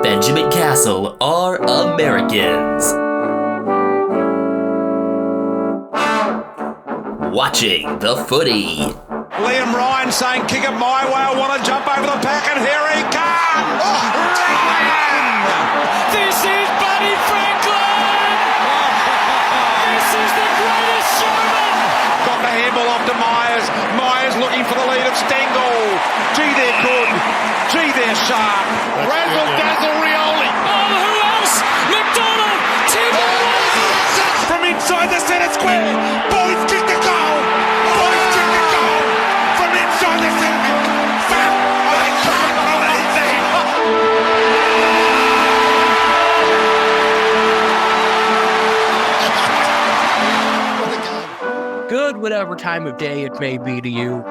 Benjamin Castle are Americans. Watching the footy. Liam Ryan saying, kick it my way, I want to jump over the pack, and here he comes! Ryan! This is Buddy Franklin! This is the greatest showman! Got the handball off to Myers. Myers looking for the lead of Stengel. Gee, they're good. Gee, they're sharp. Razzle dazzle Rioli. Oh, who else? McDonald! Timber! From inside the centre square. Boys kick the goal. Boys kick the goal. From inside the centre. Foul. I can't believe that. Good whatever time of day it may be to you.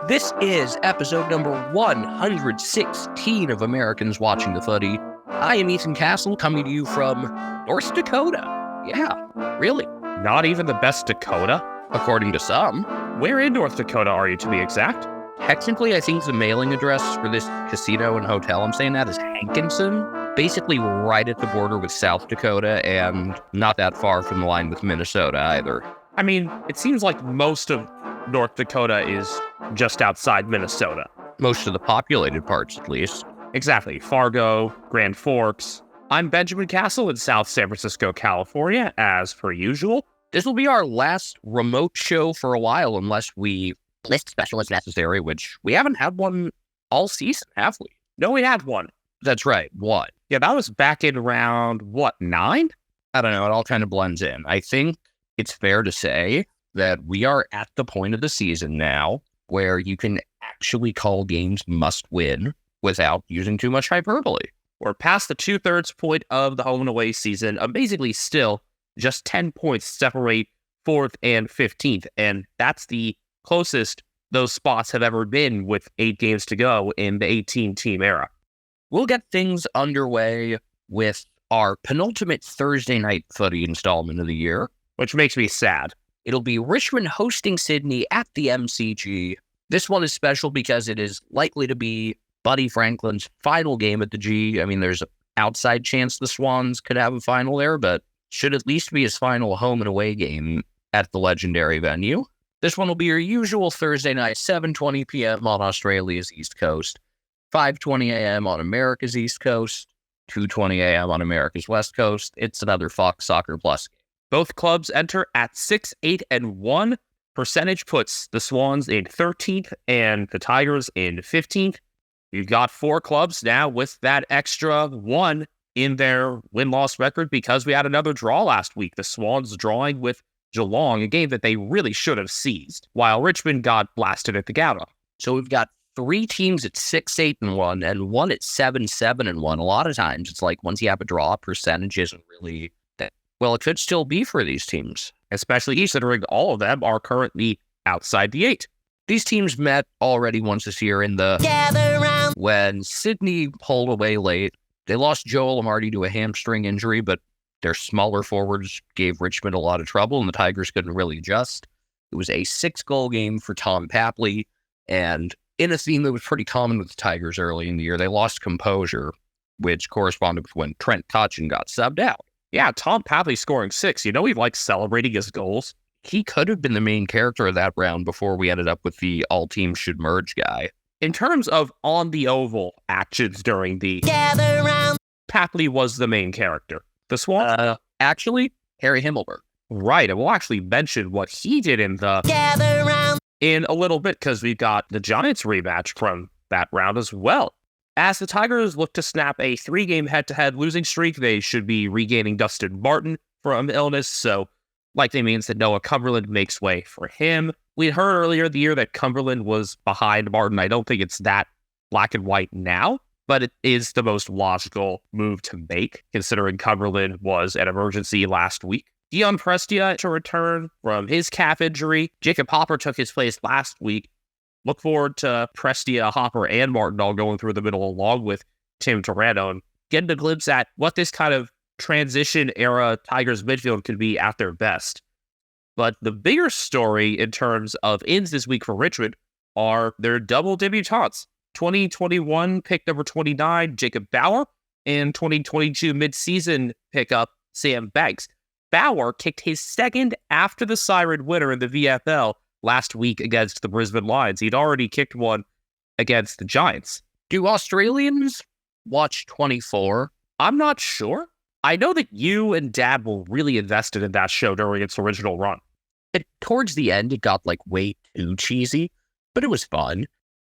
This is episode number 116 of Americans Watching the Footy. I am Ethan Castle, coming to you from North Dakota. Yeah, really. Not even the best Dakota? According to some. Where in North Dakota are you, to be exact? Technically, I think the mailing address for this casino and hotel I'm staying at is Hankinson. Basically right at the border with South Dakota and not that far from the line with Minnesota either. I mean, it seems like most of North Dakota is just outside Minnesota. Most of the populated parts, at least. Exactly. Fargo, Grand Forks. I'm Benjamin Castle in South San Francisco, California, as per usual. This will be our last remote show for a while, unless we list special as necessary, which we haven't had one all season, have we? No, we had one. That's right, one. Yeah, that was back in around, 9? I don't know, it all kind of blends in. I think it's fair to say that we are at the point of the season now where you can actually call games must win without using too much hyperbole. We're past the 2/3 point of the home and away season. Amazingly still, just 10 points separate 4th and 15th. And that's the closest those spots have ever been with 8 games to go in the 18-team era. We'll get things underway with our penultimate Thursday night footy installment of the year. Which makes me sad. It'll be Richmond hosting Sydney at the MCG. This one is special because it is likely to be Buddy Franklin's final game at the G. I mean, there's an outside chance the Swans could have a final there, but should at least be his final home and away game at the legendary venue. This one will be your usual Thursday night, 7:20 p.m. on Australia's East Coast, 5:20 a.m. on America's East Coast, 2:20 a.m. on America's West Coast. It's another Fox Soccer Plus game. Both clubs enter at 6, 8, and 1. Percentage puts the Swans in 13th and the Tigers in 15th. You've got 4 clubs now with that extra 1 in their win-loss record because we had another draw last week. The Swans drawing with Geelong, a game that they really should have seized, while Richmond got blasted at the Gala. So we've got 3 teams at 6, 8, and 1, and 1 at 7, 7, and 1. A lot of times it's like once you have a draw, percentage isn't really that. Well, it could still be for these teams, especially considering all of them are currently outside the 8. These teams met already once this year in the Gather Round when Sydney pulled away late. They lost Joel Amartey to a hamstring injury, but their smaller forwards gave Richmond a lot of trouble, and the Tigers couldn't really adjust. It was a 6-goal game for Tom Papley, and in a theme that was pretty common with the Tigers early in the year, they lost composure, which corresponded with when Trent Cotchin got subbed out. Yeah, Tom Papley scoring 6. You know he likes celebrating his goals. He could have been the main character of that round before we ended up with the all teams should merge guy. In terms of on the oval actions during the Gather Round, Papley was the main character. The Swans? Actually, Harry Himmelberg. Right, and we'll actually mention what he did in the Gather Round in a little bit because we've got the Giants rematch from that round as well. As the Tigers look to snap a 3-game head-to-head losing streak, they should be regaining Dustin Martin from illness, so likely means that Noah Cumberland makes way for him. We heard earlier the year that Cumberland was behind Martin. I don't think it's that black and white now, but it is the most logical move to make, considering Cumberland was an emergency last week. Dion Prestia to return from his calf injury. Jacob Hopper took his place last week. Look forward to Prestia, Hopper, and Martin all going through the middle along with Tim Taranto and getting a glimpse at what this kind of transition era Tigers midfield could be at their best. But the bigger story in terms of ins this week for Richmond are their double debutantes. 2021 pick number 29, Jacob Bauer, and 2022 midseason pickup Sam Banks. Bauer kicked his second after the siren winner in the VFL last week against the Brisbane Lions. He'd already kicked one against the Giants. Do Australians watch 24? I'm not sure. I know that you and Dad were really invested in that show during its original run. Towards the end, it got like way too cheesy, but it was fun.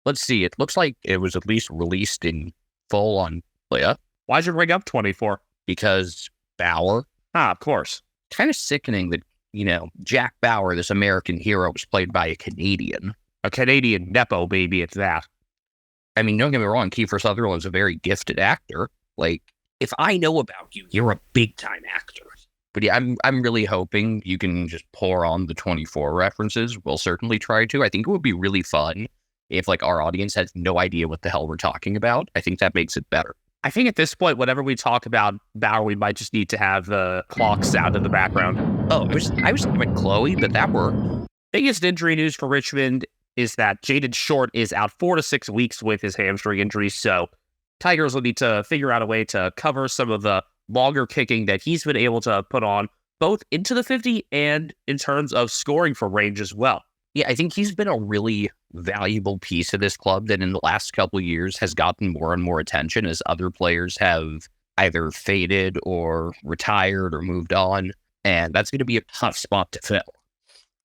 Let's see. It looks like it was at least released in full on Leia. Why'd you bring up 24? Because Bauer. Of course. Kind of sickening that, Jack Bauer, this American hero, was played by a Canadian. A Canadian Nepo baby at that. I mean, don't get me wrong, Kiefer Sutherland's a very gifted actor. Like, if I know about you, you're a big-time actor. But yeah, I'm really hoping you can just pour on the 24 references. We'll certainly try to. I think it would be really fun if, our audience has no idea what the hell we're talking about. I think that makes it better. I think at this point, whenever we talk about Bauer, we might just need to have the clock sound in the background. Oh, I was thinking about Chloe, but that worked. Biggest injury news for Richmond is that Jaden Short is out 4 to 6 weeks with his hamstring injury, so Tigers will need to figure out a way to cover some of the longer kicking that he's been able to put on, both into the 50 and in terms of scoring for range as well. Yeah, I think he's been a really valuable piece of this club that in the last couple of years has gotten more and more attention as other players have either faded or retired or moved on, and that's going to be a tough spot to fill.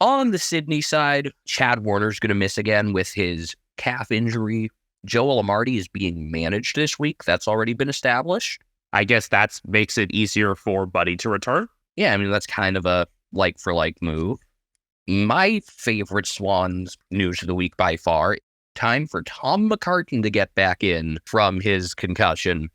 On the Sydney side, Chad Warner's going to miss again with his calf injury. Joel Amartey is being managed this week. That's already been established. I guess that makes it easier for Buddy to return. Yeah, I mean, that's kind of a like-for-like move. My favorite Swans news of the week by far, time for Tom McCartan to get back in from his concussion.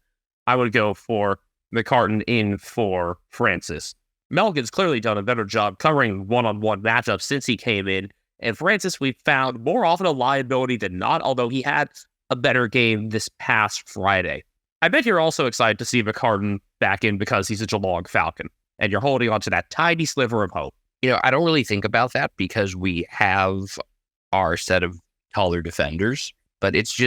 I would go for McCartan in for Francis. Melkin's clearly done a better job covering one-on-one matchups since he came in, and Francis we've found more often a liability than not, although he had a better game this past Friday. I bet you're also excited to see McCartan back in because he's a Geelong Falcon, and you're holding on to that tiny sliver of hope. I don't really think about that because we have our set of taller defenders, but it's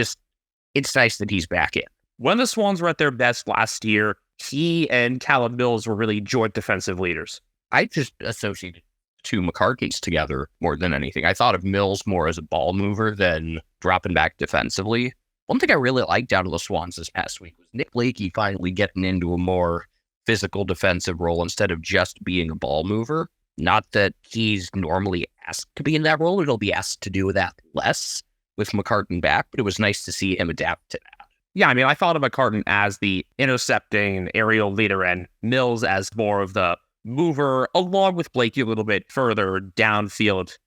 nice that he's back in. When the Swans were at their best last year, he and Callum Mills were really joint defensive leaders. I just associated two McCartneys together more than anything. I thought of Mills more as a ball mover than dropping back defensively. One thing I really liked out of the Swans this past week was Nick Lakey finally getting into a more physical defensive role instead of just being a ball mover. Not that he's normally asked to be in that role. He'll be asked to do that less with McCartan back, but it was nice to see him adapt to that. Yeah, I mean, I thought of McCartan as the intercepting aerial leader and Mills as more of the mover, along with Blakey a little bit further downfield.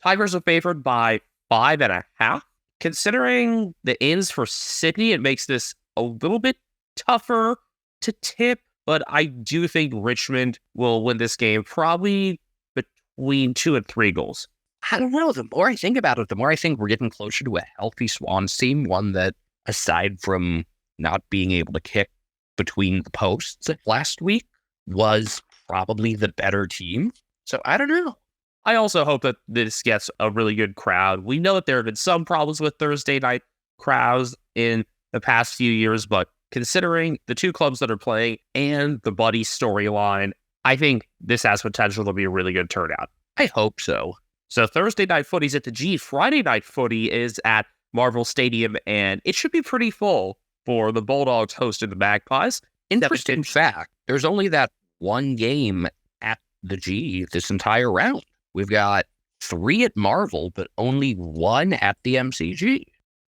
Tigers are favored by 5.5. Considering the ins for Sydney, it makes this a little bit tougher to tip, but I do think Richmond will win this game probably between 2 and 3 goals. I don't know. The more I think about it, the more I think we're getting closer to a healthy Swans team, one that, aside from not being able to kick between the posts last week, was probably the better team. So I don't know. I also hope that this gets a really good crowd. We know that there have been some problems with Thursday night crowds in the past few years, but considering the two clubs that are playing and the Buddy storyline, I think this has potential to be a really good turnout. I hope so. So Thursday night footy's at the G. Friday night footy is at Marvel Stadium, and it should be pretty full for the Bulldogs hosting the Magpies. Interesting fact, there's only that one game at the G this entire round. We've got 3 at Marvel, but only 1 at the MCG.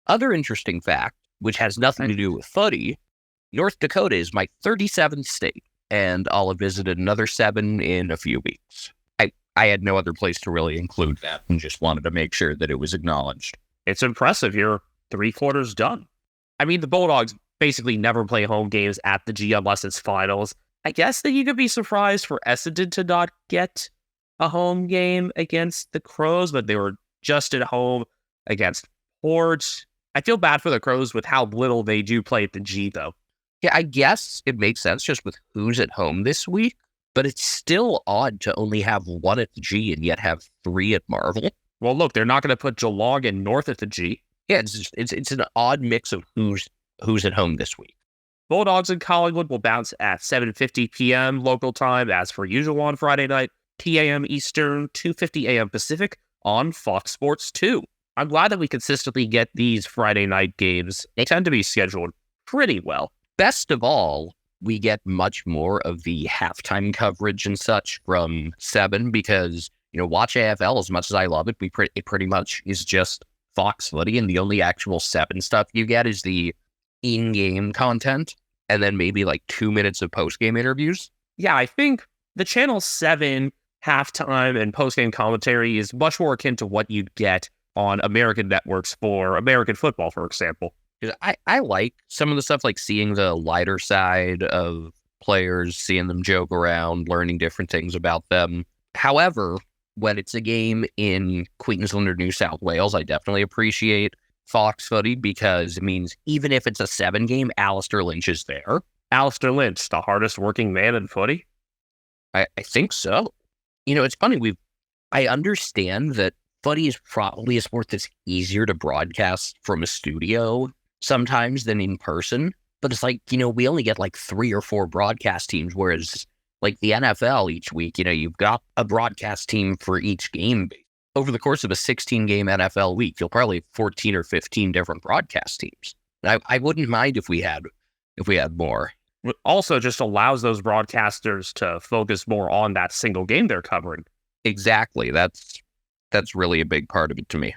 Other interesting fact, which has nothing to do with footy, North Dakota is my 37th state, and I'll have visited another 7 in a few weeks. I had no other place to really include that and just wanted to make sure that it was acknowledged. It's impressive. You're 3/4 done. I mean, the Bulldogs basically never play home games at the G unless it's finals. I guess that you could be surprised for Essendon to not get a home game against the Crows, but they were just at home against Port. I feel bad for the Crows with how little they do play at the G, though. Yeah, I guess it makes sense just with who's at home this week, but it's still odd to only have 1 at the G and yet have 3 at Marvel. Well, look, they're not going to put Geelong and North at the G. Yeah, it's an odd mix of who's at home this week. Bulldogs and Collingwood will bounce at 7:50 p.m. local time, as per usual on Friday night, 10 a.m. Eastern, 2:50 a.m. Pacific on Fox Sports 2. I'm glad that we consistently get these Friday night games. They tend to be scheduled pretty well. Best of all, we get much more of the halftime coverage and such from 7 because, watch AFL as much as I love it. It pretty much is just Fox Footy, and the only actual 7 stuff you get is the in-game content and then maybe like 2 minutes of post-game interviews. Yeah, I think the Channel 7 halftime and post-game commentary is much more akin to what you'd get on American networks for American football, for example. I like some of the stuff, like seeing the lighter side of players, seeing them joke around, learning different things about them. However, when it's a game in Queensland or New South Wales, I definitely appreciate Fox Footy because it means even if it's a 7 game, Alistair Lynch is there. Alistair Lynch, the hardest working man in footy? I think so. It's funny, I understand that footy is probably a sport that's easier to broadcast from a studio sometimes than in person, but it's like, we only get like 3 or 4 broadcast teams, whereas like the NFL each week, you've got a broadcast team for each game. Over the course of a 16-game NFL week, you'll probably have 14 or 15 different broadcast teams. And I wouldn't mind if we had more. It also just allows those broadcasters to focus more on that single game they're covering. Exactly. That's really a big part of it to me.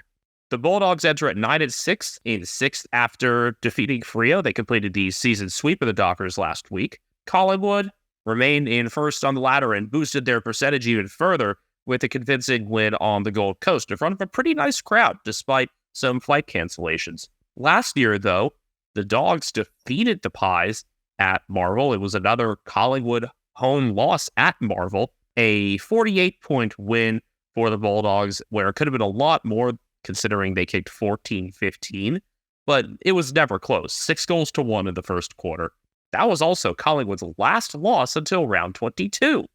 The Bulldogs enter at 9-6 in 6th after defeating Freo. They completed the season sweep of the Dockers last week. Collingwood remained in first on the ladder and boosted their percentage even further with a convincing win on the Gold Coast in front of a pretty nice crowd, despite some flight cancellations. Last year, though, the Dogs defeated the Pies at Marvel. It was another Collingwood home loss at Marvel, a 48-point win for the Bulldogs, where it could have been a lot more considering they kicked 14-15, but it was never close. 6-1 in the first quarter. That was also Collingwood's last loss until round 22.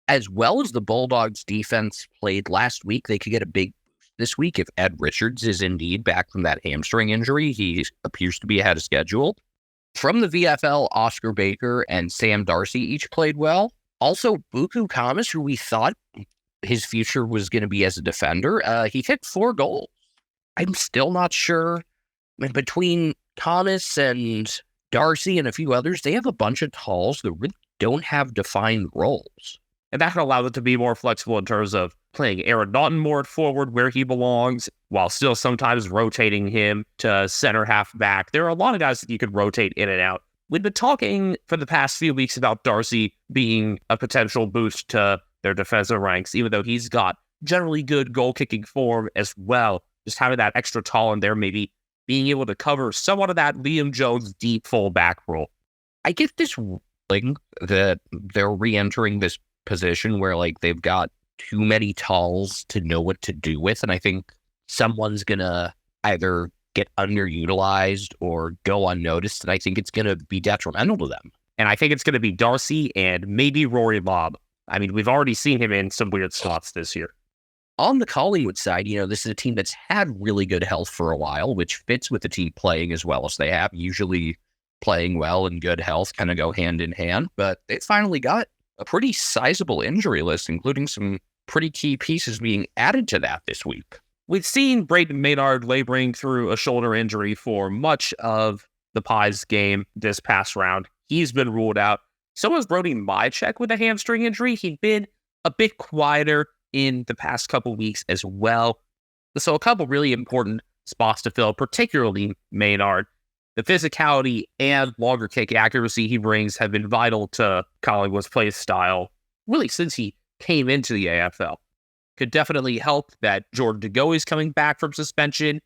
As well as the Bulldogs defense played last week, they could get a big boost this week if Ed Richards is indeed back from that hamstring injury. He appears to be ahead of schedule. From the VFL, Oscar Baker and Sam Darcy each played well. Also, Buku Thomas, who we thought his future was going to be as a defender, he kicked 4 goals. I'm still not sure. I mean, between Thomas and Darcy and a few others, they have a bunch of talls that really don't have defined roles. And that can allow them to be more flexible in terms of playing Aaron Naughton more at forward where he belongs, while still sometimes rotating him to center half back. There are a lot of guys that you could rotate in and out. We've been talking for the past few weeks about Darcy being a potential boost to their defensive ranks, even though he's got generally good goal-kicking form as well. Just having that extra tall in there, maybe being able to cover somewhat of that Liam Jones deep fullback role. I get this feeling that they're re-entering this position where like they've got too many talls to know what to do with, and I think someone's gonna either get underutilized or go unnoticed, and I think it's gonna be detrimental to them. And I think it's gonna be Darcy and maybe Rory Lobb. I mean, we've already seen him in some weird spots this year. On the Collingwood side, this is a team that's had really good health for a while, which fits with the team playing as well as they have. Usually playing well and good health kind of go hand in hand, but they finally got a pretty sizable injury list, including some pretty key pieces being added to that this week. We've seen Brayden Maynard laboring through a shoulder injury for much of the Pies game this past round. He's been ruled out. So was Brody Mychek with a hamstring injury. He'd been a bit quieter in the past couple weeks as well. So a couple really important spots to fill, particularly Maynard. The physicality and longer kick accuracy he brings have been vital to Collingwood's play style, really since he came into the AFL. Could definitely help that Jordan De Goey is coming back from suspension.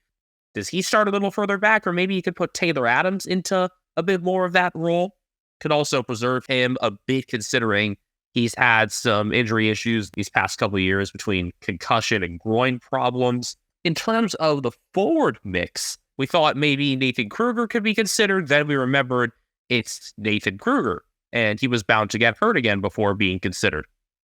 Does he start a little further back, or maybe you could put Taylor Adams into a bit more of that role? Could also preserve him a bit considering he's had some injury issues these past couple of years between concussion and groin problems. In terms of the forward mix, we thought maybe Nathan Kruger could be considered. Then we remembered it's Nathan Kruger, and he was bound to get hurt again before being considered.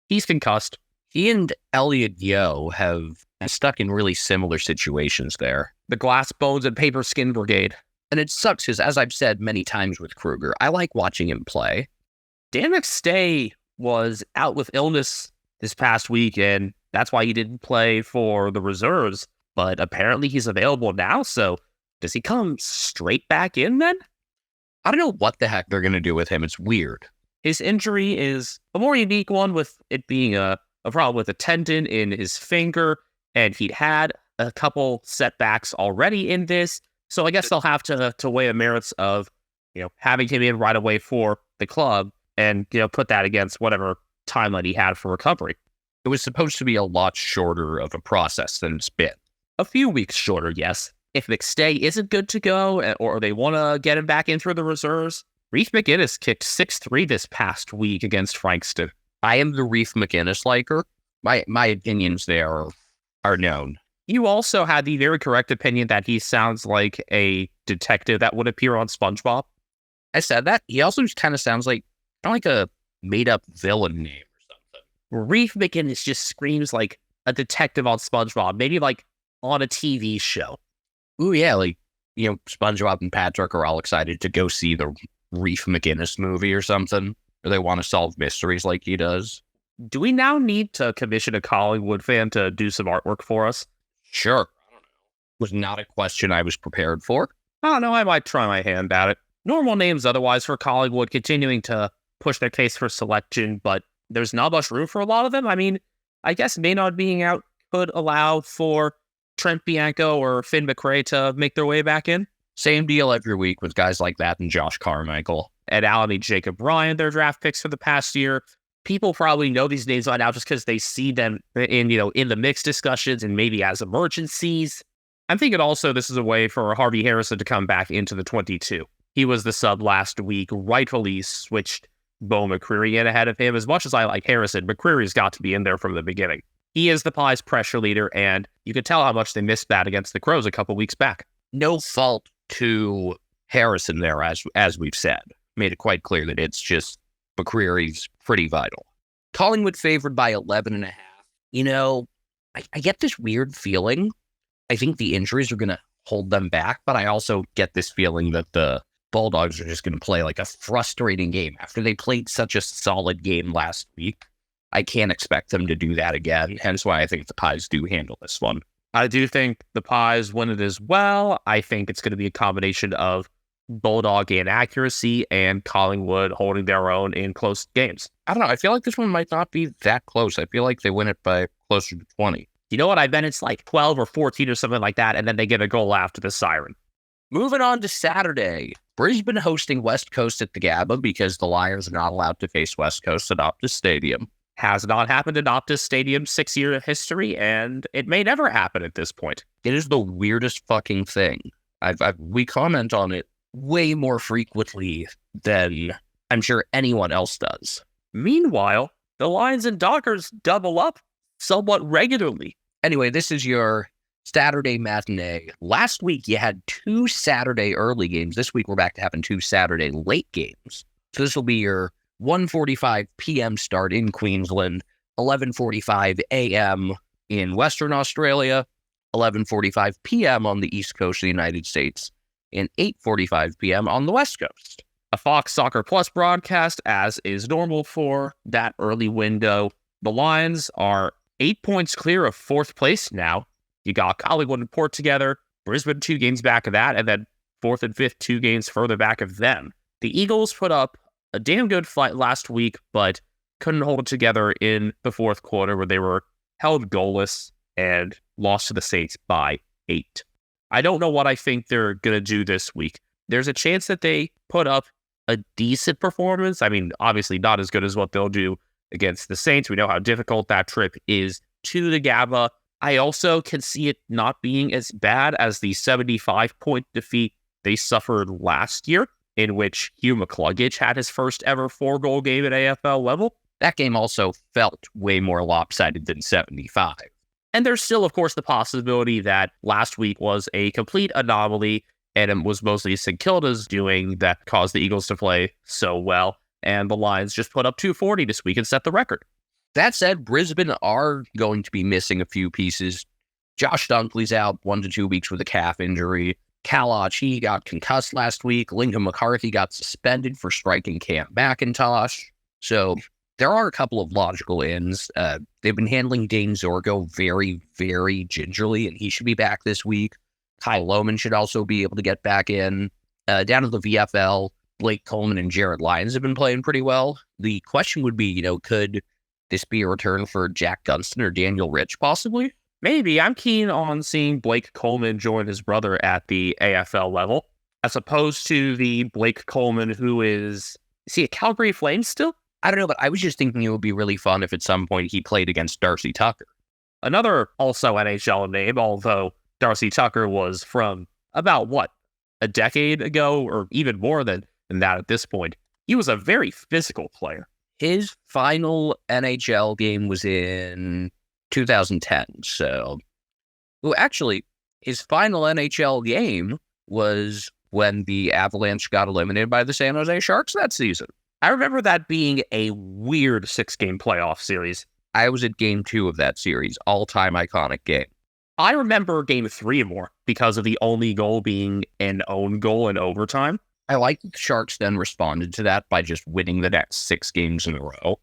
He's concussed. He and Elliot Yeo have stuck in really similar situations there. The glass bones and paper skin brigade. And it sucks because, as I've said many times with Kruger, I like watching him play. Dan McStay was out with illness this past week, and that's why he didn't play for the reserves. But apparently he's available now, so does he come straight back in then? I don't know what the heck they're going to do with him. It's weird. His injury is a more unique one, with it being a problem with a tendon in his finger, and he'd had a couple setbacks already in this. So I guess they'll have to weigh the merits of, having him in right away for the club and, put that against whatever timeline he had for recovery. It was supposed to be a lot shorter of a process than it's been. A few weeks shorter, yes. If McStay isn't good to go, or they want to get him back in through the reserves, Reef McGinnis kicked 6-3 this past week against Frankston. I am the Reef McGinnis liker. My opinions there are known. You also had the very correct opinion that he sounds like a detective that would appear on SpongeBob. I said that. He also kind of sounds like a made-up villain name or something. Reef McGinnis just screams like a detective on SpongeBob, maybe like on a TV show. Ooh, yeah, like, SpongeBob and Patrick are all excited to go see the Reef McGinnis movie or something, or they want to solve mysteries like he does. Do we now need to commission a Collingwood fan to do some artwork for us? Sure. I don't know. Was not a question I was prepared for. I don't know, I might try my hand at it. Normal names otherwise for Collingwood, continuing to push their case for selection, but there's not much room for a lot of them. I mean, I guess Maynard being out could allow for Trent Bianco or Finn McRae to make their way back in. Same deal every week with guys like that and Josh Carmichael. Ed Allen and Jacob Ryan, their draft picks for the past year. People probably know these names by now just because they see them in the mix discussions and maybe as emergencies. I'm thinking also this is a way for Harvey Harrison to come back into the 22. He was the sub last week, rightfully switched Bo McCreary in ahead of him. As much as I like Harrison, McCreary's got to be in there from the beginning. He is the Pies' pressure leader, and you could tell how much they missed that against the Crows a couple weeks back. No fault to Harrison there, as we've said. Made it quite clear that it's just McCreary's pretty vital. Collingwood favored by 11.5. I get this weird feeling. I think the injuries are going to hold them back, but I also get this feeling that the Bulldogs are just going to play like a frustrating game. After they played such a solid game last week, I can't expect them to do that again. Hence why I think the Pies do handle this one. I do think the Pies win it as well. I think it's going to be a combination of Bulldog inaccuracy and Collingwood holding their own in close games. I don't know. I feel like this one might not be that close. I feel like they win it by closer to 20. You know what? I bet it's like 12 or 14 or something like that, and then they get a goal after the siren. Moving on to Saturday. Brisbane hosting West Coast at the Gabba because the Lions are not allowed to face West Coast at Optus Stadium. Has not happened at Optus Stadium's 6-year history, and it may never happen at this point. It is the weirdest fucking thing. We comment on it way more frequently than I'm sure anyone else does. Meanwhile, the Lions and Dockers double up somewhat regularly. Anyway, this is your Saturday matinee. Last week, you had 2 Saturday early games. This week, we're back to having 2 Saturday late games. So this will be your 1:45 p.m. start in Queensland, 11:45 a.m. in Western Australia, 11:45 p.m. on the East Coast of the United States, and 8:45 p.m. on the West Coast. A Fox Soccer Plus broadcast, as is normal for that early window. The Lions are 8 points clear of 4th place now. You got Collingwood and Port together, Brisbane 2 games back of that, and then 4th and 5th 2 games further back of them. The Eagles put up a damn good fight last week, but couldn't hold it together in the 4th quarter where they were held goalless and lost to the Saints by 8. I don't know what I think they're going to do this week. There's a chance that they put up a decent performance. I mean, obviously not as good as what they'll do against the Saints. We know how difficult that trip is to the Gabba. I also can see it not being as bad as the 75-point defeat they suffered last year, in which Hugh McCluggage had his first ever 4-goal game at AFL level. That game also felt way more lopsided than 75. And there's still, of course, the possibility that last week was a complete anomaly and it was mostly St. Kilda's doing that caused the Eagles to play so well. And the Lions just put up 240 this week and set the record. That said, Brisbane are going to be missing a few pieces. Josh Dunkley's out 1 to 2 weeks with a calf injury. Kalash, he got concussed last week. Lincoln McCarthy got suspended for striking Cam McIntosh. So there are a couple of logical ins. They've been handling Dane Zorgo very, very gingerly, and he should be back this week. Kyle Lohman should also be able to get back in. Down to the VFL, Blake Coleman and Jared Lyons have been playing pretty well. The question would be, could this be a return for Jack Gunston or Daniel Rich, possibly? Maybe. I'm keen on seeing Blake Coleman join his brother at the AFL level, as opposed to the Blake Coleman who is he a Calgary Flames still? I don't know, but I was just thinking it would be really fun if at some point he played against Darcy Tucker. Another also NHL name, although Darcy Tucker was from about, a decade ago, or even more than that at this point. He was a very physical player. His final NHL game was in 2010, so... Well, actually, his final NHL game was when the Avalanche got eliminated by the San Jose Sharks that season. I remember that being a weird 6-game playoff series. I was at Game 2 of that series, all-time iconic game. I remember Game 3 more because of the only goal being an own goal in overtime. I like that the Sharks then responded to that by just winning the next 6 games in a row.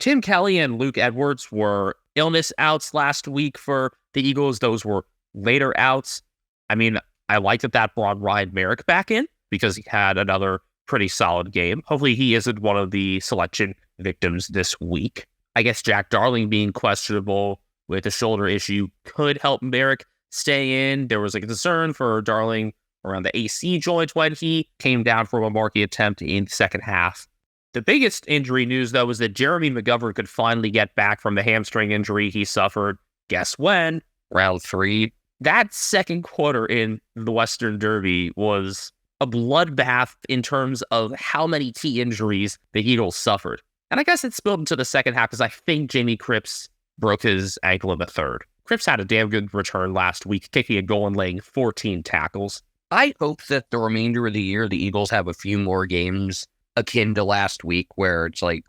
Tim Kelly and Luke Edwards were illness outs last week for the Eagles. Those were later outs. I mean, I like that brought Ryan Merrick back in because he had another pretty solid game. Hopefully he isn't one of the selection victims this week. I guess Jack Darling being questionable with a shoulder issue could help Merrick stay in. There was a concern for Darling around the AC joint when he came down from a marquee attempt in the second half. The biggest injury news, though, was that Jeremy McGovern could finally get back from the hamstring injury he suffered. Guess when? Round 3. That second quarter in the Western Derby was a bloodbath in terms of how many key injuries the Eagles suffered. And I guess it spilled into the second half because I think Jamie Cripps broke his ankle in the third. Cripps had a damn good return last week, kicking a goal and laying 14 tackles. I hope that the remainder of the year, the Eagles have a few more games akin to last week where it's like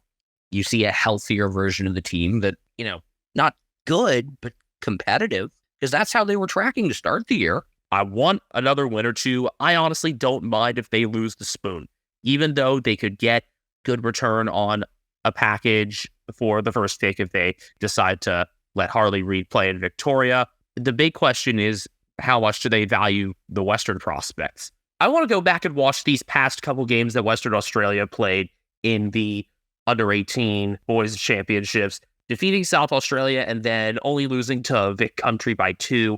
you see a healthier version of the team that, not good, but competitive, because that's how they were tracking to start the year. I want another win or two. I honestly don't mind if they lose the spoon, even though they could get good return on a package for the first pick if they decide to let Harley Reid play in Victoria. The big question is, how much do they value the Western prospects? I want to go back and watch these past couple games that Western Australia played in the under-18 boys championships. Defeating South Australia and then only losing to Vic Country by 2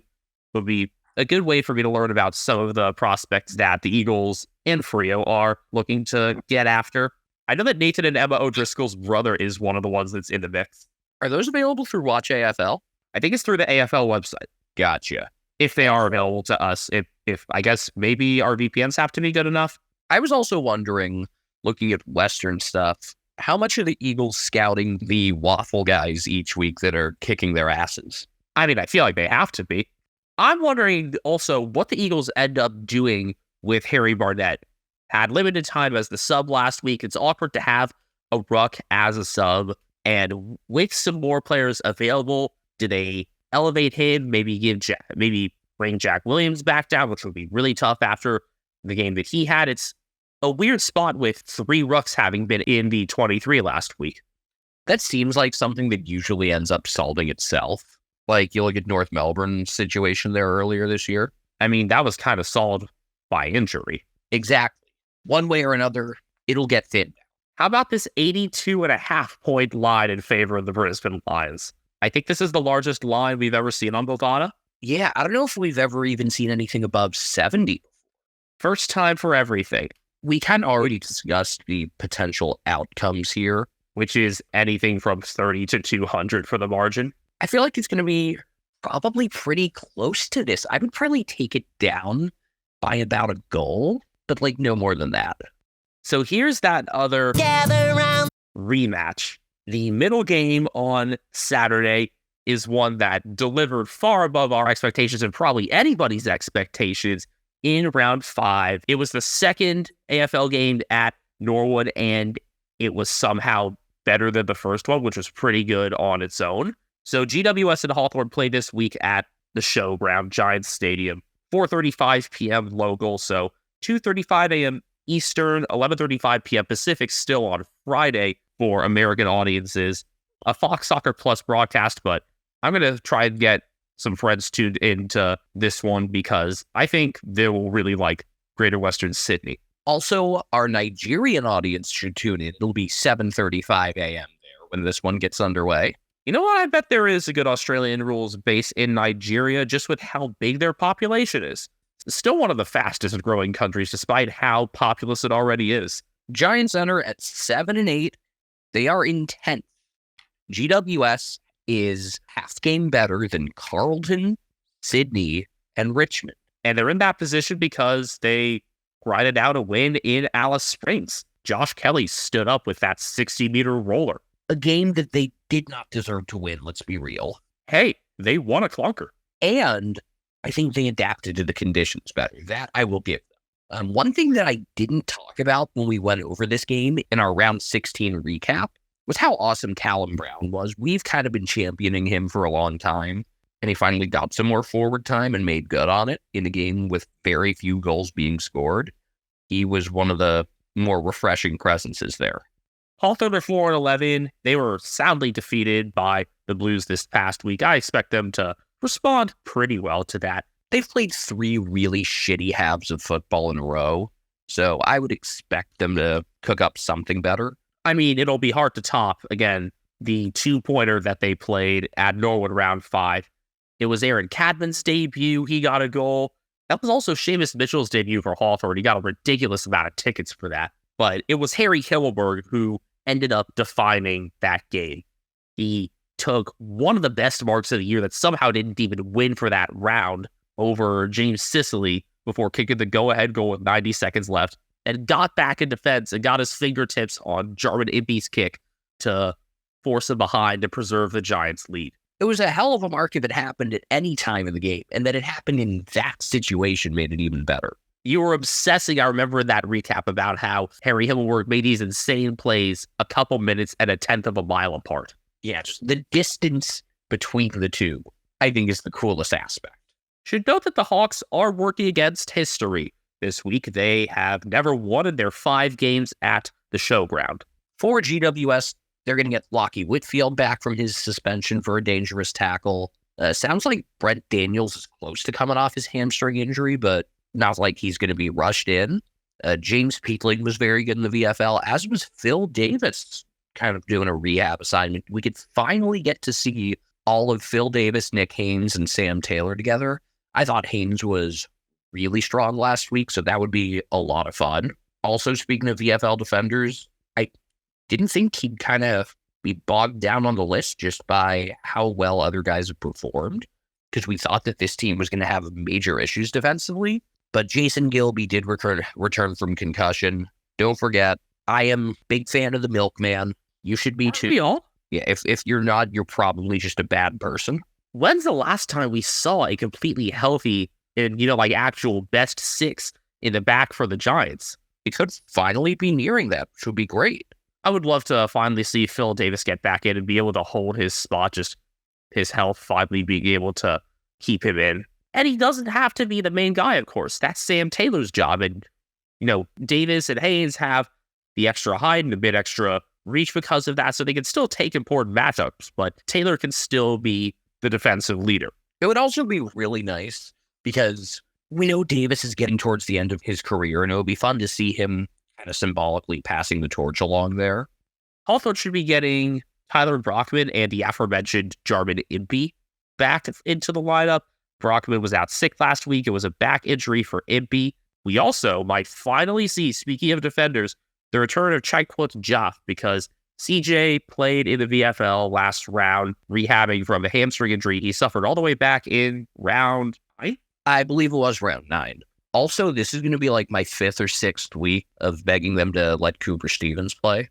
would be a good way for me to learn about some of the prospects that the Eagles and Freo are looking to get after. I know that Nathan and Emma O'Driscoll's brother is one of the ones that's in the mix. Are those available through Watch AFL? I think it's through the AFL website. Gotcha. If they are available to us, if I guess maybe our VPNs have to be good enough. I was also wondering, looking at Western stuff, how much are the Eagles scouting the waffle guys each week that are kicking their asses? I mean, I feel like they have to be. I'm wondering also what the Eagles end up doing with Harry Barnett. Had limited time as the sub last week. It's awkward to have a ruck as a sub. And with some more players available, do they elevate him? Maybe bring Jack Williams back down, which would be really tough after the game that he had. It's a weird spot with 3 rucks having been in the 23 last week. That seems like something that usually ends up solving itself. Like, you look at North Melbourne's situation there earlier this year. I mean, that was kind of solved by injury. Exactly. One way or another, it'll get thin. How about this 82.5 point line in favor of the Brisbane Lions? I think this is the largest line we've ever seen on Bovada. Yeah, I don't know if we've ever even seen anything above 70. First time for everything. We kind of already discussed the potential outcomes here, which is anything from 30 to 200 for the margin. I feel like it's going to be probably pretty close to this. I would probably take it down by about a goal, but no more than that. So here's that other rematch. The middle game on Saturday is one that delivered far above our expectations and probably anybody's expectations in round 5. It was the second AFL game at Norwood, and it was somehow better than the first one, which was pretty good on its own. So GWS and Hawthorn played this week at the Showground, Giants Stadium. 4:35 p.m. local, so 2:35 a.m. Eastern, 11:35 p.m. Pacific, still on Friday for American audiences. A Fox Soccer Plus broadcast, but I'm going to try and get some friends tuned into this one because I think they will really like Greater Western Sydney. Also, our Nigerian audience should tune in. It'll be 7:35 a.m. there when this one gets underway. You know what? I bet there is a good Australian rules base in Nigeria just with how big their population is. It's still one of the fastest growing countries despite how populous it already is. Giants enter at 7 and 8. They are in 10th. GWS is half game better than Carlton, Sydney, and Richmond. And they're in that position because they grinded out a win in Alice Springs. Josh Kelly stood up with that 60-meter roller. A game that they did not deserve to win, let's be real. Hey, they won a clunker. And I think they adapted to the conditions better. That I will give them. One thing that I didn't talk about when we went over this game in our round 16 recap was how awesome Callum Brown was. We've kind of been championing him for a long time, and he finally got some more forward time and made good on it in a game with very few goals being scored. He was one of the more refreshing presences there. Hawthorn are 4-11. They were soundly defeated by the Blues this past week. I expect them to respond pretty well to that. They've played 3 really shitty halves of football in a row, so I would expect them to cook up something better. I mean, it'll be hard to top, again, the 2-pointer that they played at Norwood round 5. It was Aaron Cadman's debut. He got a goal. That was also Seamus Mitchell's debut for Hawthorn. He got a ridiculous amount of tickets for that. But it was Harry Himmelberg who ended up defining that game. He took one of the best marks of the year that somehow didn't even win for that round over James Sicily before kicking the go-ahead goal with 90 seconds left and got back in defense and got his fingertips on Jarman Impey's kick to force him behind to preserve the Giants' lead. It was a hell of a mark if it happened at any time in the game, and that it happened in that situation made it even better. You were obsessing, I remember in that recap, about how Harry Himmelberg made these insane plays a couple minutes and a tenth of a mile apart. Yeah, just the distance between the two, I think, is the coolest aspect. Should note that the Hawks are working against history this week. They have never won in their 5 games at the Showground. For GWS, they're going to get Lockie Whitfield back from his suspension for a dangerous tackle. Sounds like Brent Daniels is close to coming off his hamstring injury, but not like he's going to be rushed in. James Peatling was very good in the VFL, as was Phil Davis, kind of doing a rehab assignment. We could finally get to see all of Phil Davis, Nick Haynes, and Sam Taylor together. I thought Haynes was really strong last week, so that would be a lot of fun. Also, speaking of VFL defenders, I didn't think he'd kind of be bogged down on the list just by how well other guys have performed, because we thought that this team was going to have major issues defensively. But Jason Gilby did return from concussion. Don't forget, I am a big fan of the Milkman. You should be too. We all? Yeah, if you're not, you're probably just a bad person. When's the last time we saw a completely healthy and, actual best 6 in the back for the Giants? It could finally be nearing that, which would be great. I would love to finally see Phil Davis get back in and be able to hold his spot, just his health finally being able to keep him in. And he doesn't have to be the main guy, of course. That's Sam Taylor's job. And, Davis and Haynes have the extra height and a bit extra reach because of that, so they can still take important matchups, but Taylor can still be the defensive leader. It would also be really nice because we know Davis is getting towards the end of his career, and it would be fun to see him kind of symbolically passing the torch along there. Hawthorn should be getting Tyler Brockman and the aforementioned Jarman Impey back into the lineup. Brockman was out sick last week. It was a back injury for Impey. We also might finally see, speaking of defenders, the return of Chaikwut Jaff, because CJ played in the VFL last round, rehabbing from a hamstring injury he suffered all the way back in round 9? I believe it was round 9. Also, this is going to be like my 5th or 6th week of begging them to let Cooper Stevens play.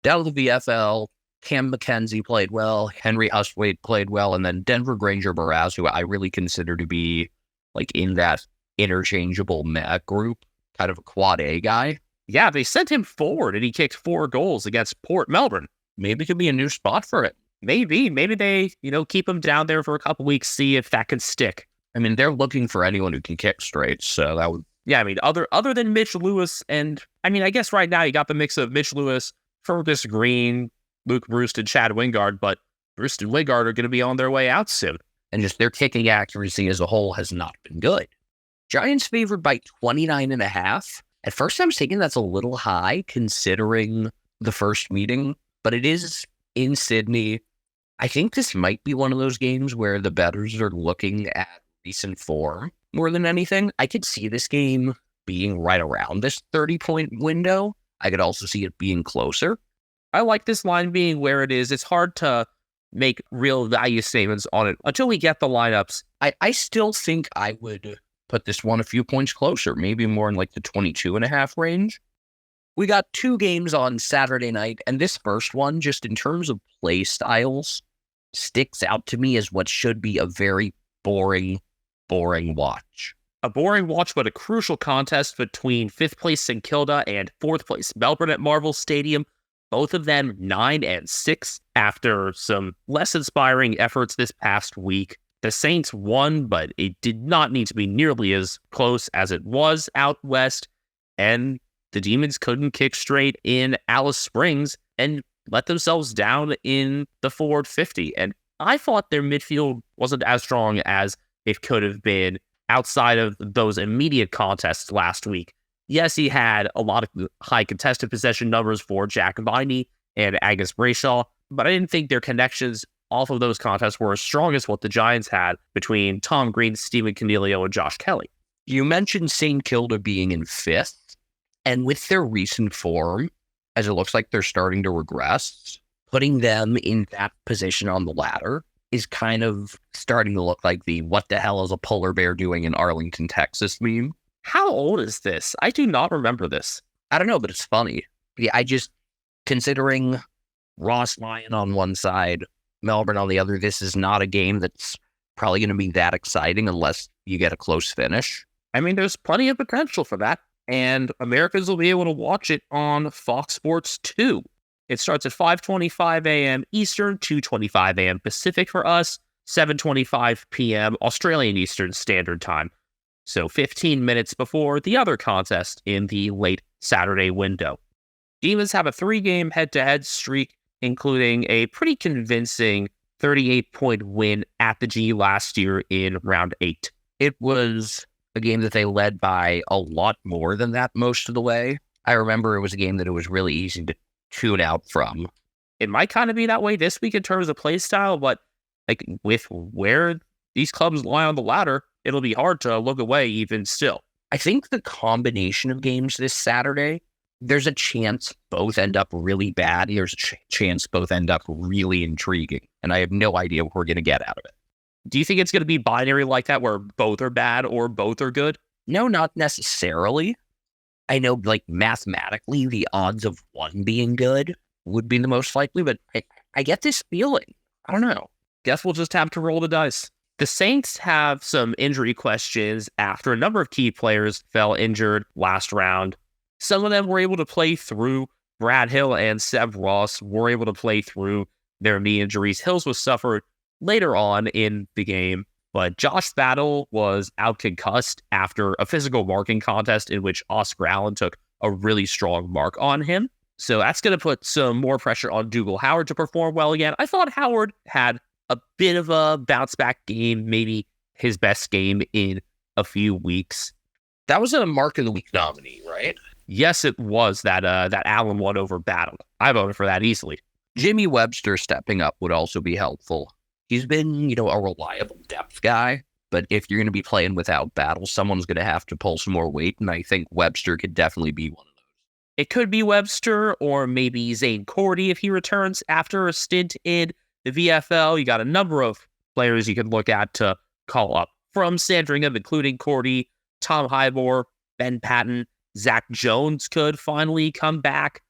Down to the VFL, Cam McKenzie played well, Henry Hustwaite played well, and then Denver Granger Baraz, who I really consider to be like in that interchangeable Mac group, kind of a quad A guy. Yeah, they sent him forward and he kicked 4 goals against Port Melbourne. Maybe it could be a new spot for it. Maybe they, keep him down there for a couple weeks, see if that can stick. I mean, they're looking for anyone who can kick straight, so that would... Yeah, I mean, other than Mitch Lewis, and I mean, I guess right now you got the mix of Mitch Lewis, Fergus Green, Luke Bruce, and Chad Wingard, but Bruce and Wingard are going to be on their way out soon. And just their kicking accuracy as a whole has not been good. Giants favored by 29.5. At first, I was thinking that's a little high considering the first meeting, but it is in Sydney. I think this might be one of those games where the bettors are looking at recent form more than anything. I could see this game being right around this 30-point window. I could also see it being closer. I like this line being where it is. It's hard to make real value statements on it until we get the lineups. I still think I would put this one a few points closer, maybe more in like the 22.5 range. We got 2 games on Saturday night, and this first one, just in terms of play styles, sticks out to me as what should be a very boring watch. A boring watch, but a crucial contest between 5th place St Kilda and 4th place Melbourne at Marvel Stadium. Both of them 9-6 after some less inspiring efforts this past week. The Saints won, but it did not need to be nearly as close as it was out west. And the Demons couldn't kick straight in Alice Springs and let themselves down in the forward 50. And I thought their midfield wasn't as strong as it could have been outside of those immediate contests last week. Yes, he had a lot of high contested possession numbers for Jack Viney and Angus Brayshaw, but I didn't think their connections off of those contests were as strong as what the Giants had between Tom Green, Stephen Canelio, and Josh Kelly. You mentioned St. Kilda being in 5th, and with their recent form, as it looks like they're starting to regress, putting them in that position on the ladder is kind of starting to look like the what the hell is a polar bear doing in Arlington, Texas meme. How old is this? I do not remember this. I don't know, but it's funny. Yeah, considering Ross Lyon on one side, Melbourne on the other, this is not a game that's probably going to be that exciting unless you get a close finish. I mean, there's plenty of potential for that, and Americans will be able to watch it on Fox Sports 2. It starts at 5:25 a.m. Eastern, 2:25 a.m. Pacific for us, 7:25 p.m. Australian Eastern Standard Time. So 15 minutes before the other contest in the late Saturday window. Demons have a 3-game head-to-head streak, including a pretty convincing 38-point win at the G last year in round 8. It was a game that they led by a lot more than that most of the way. I remember it was a game that it was really easy to tune out from. It might kind of be that way this week in terms of play style, but like with where these clubs lie on the ladder, it'll be hard to look away even still. I think the combination of games this Saturday, there's a chance both end up really bad. There's a chance both end up really intriguing. And I have no idea what we're going to get out of it. Do you think it's going to be binary like that where both are bad or both are good? No, not necessarily. I know, like, mathematically, the odds of one being good would be the most likely, but I get this feeling. I don't know. Guess we'll just have to roll the dice. The Saints have some injury questions after a number of key players fell injured last round. Some of them were able to play through. Brad Hill and Seb Ross were able to play through their knee injuries. Hills was suffered later on in the game, but Josh Battle was out concussed after a physical marking contest in which Oscar Allen took a really strong mark on him. So that's going to put some more pressure on Dougal Howard to perform well again. I thought Howard had a bit of a bounce back game, maybe his best game in a few weeks. That was a Mark of the Week nominee, right? Yes, it was that Allen won over Battle. I voted for that easily. Jimmy Webster stepping up would also be helpful. He's been, a reliable depth guy, but if you're going to be playing without Battle, someone's going to have to pull some more weight, and I think Webster could definitely be one of those. It could be Webster or maybe Zane Cordy if he returns after a stint in the VFL. You got a number of players you can look at to call up from Sandringham, including Cordy, Tom Highmore, Ben Patton. Zach Jones could finally come back.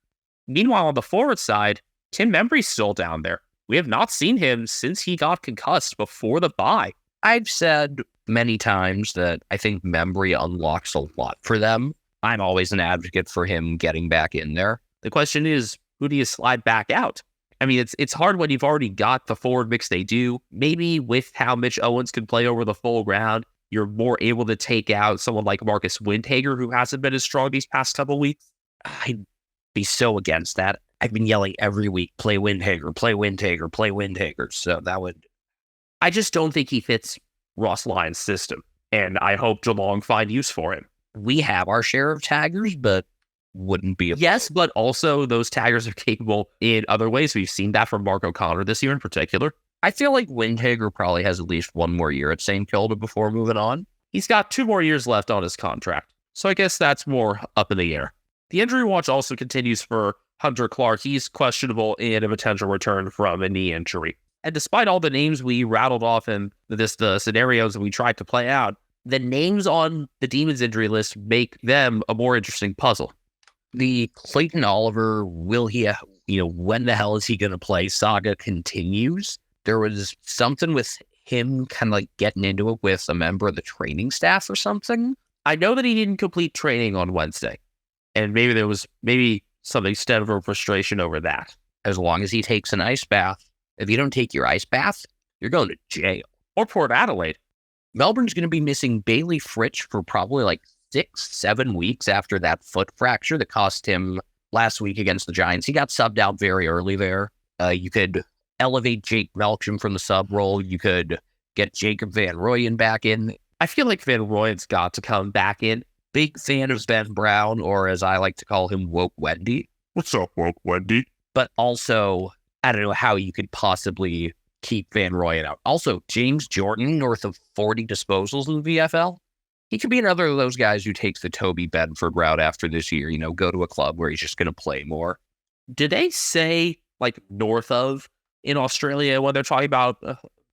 Meanwhile, on the forward side, Tim Membry's still down there. We have not seen him since he got concussed before the bye. I've said many times that I think Membry unlocks a lot for them. I'm always an advocate for him getting back in there. The question is, who do you slide back out? I mean, it's hard when you've already got the forward mix they do. Maybe with how Mitch Owens can play over the full ground, you're more able to take out someone like Marcus Windhager, who hasn't been as strong these past couple weeks. I'd be so against that. I've been yelling every week, play Windhager, play Windhager, play Windhager. So that would... I just don't think he fits Ross Lyon's system, and I hope Geelong find use for him. We have our share of taggers, but wouldn't be... Yes, but also those taggers are capable in other ways. We've seen that from Mark O'Connor this year in particular. I feel like Windhager probably has at least one more year at St. Kilda before moving on. He's got 2 more years left on his contract, so I guess that's more up in the air. The injury watch also continues for Hunter Clark. He's questionable in a potential return from a knee injury. And despite all the names we rattled off and the scenarios that we tried to play out, the names on the Demons injury list make them a more interesting puzzle. The Clayton Oliver, will he, when the hell is he going to play saga continues. There was something with him kind of like getting into it with a member of the training staff or something. I know that he didn't complete training on Wednesday, and maybe there was some extent of frustration over that. As long as he takes an ice bath. If you don't take your ice bath, you're going to jail. Or Port Adelaide. Melbourne's going to be missing Bailey Fritsch for probably like 6-7 weeks after that foot fracture that cost him last week against the Giants. He got subbed out very early there. You could elevate Jake Melksham from the sub role. You could get Jacob Van Rooyen back in. I feel like Van Rooyen's got to come back in. Big fan of Ben Brown, or as I like to call him, Woke Wendy. What's up, Woke Wendy? But also, I don't know how you could possibly keep Van Rooyen out. Also, James Jordan, north of 40 disposals in the VFL. He could be another of those guys who takes the Toby Bedford route after this year, go to a club where he's just going to play more. Did they say, like, north of in Australia when they're talking about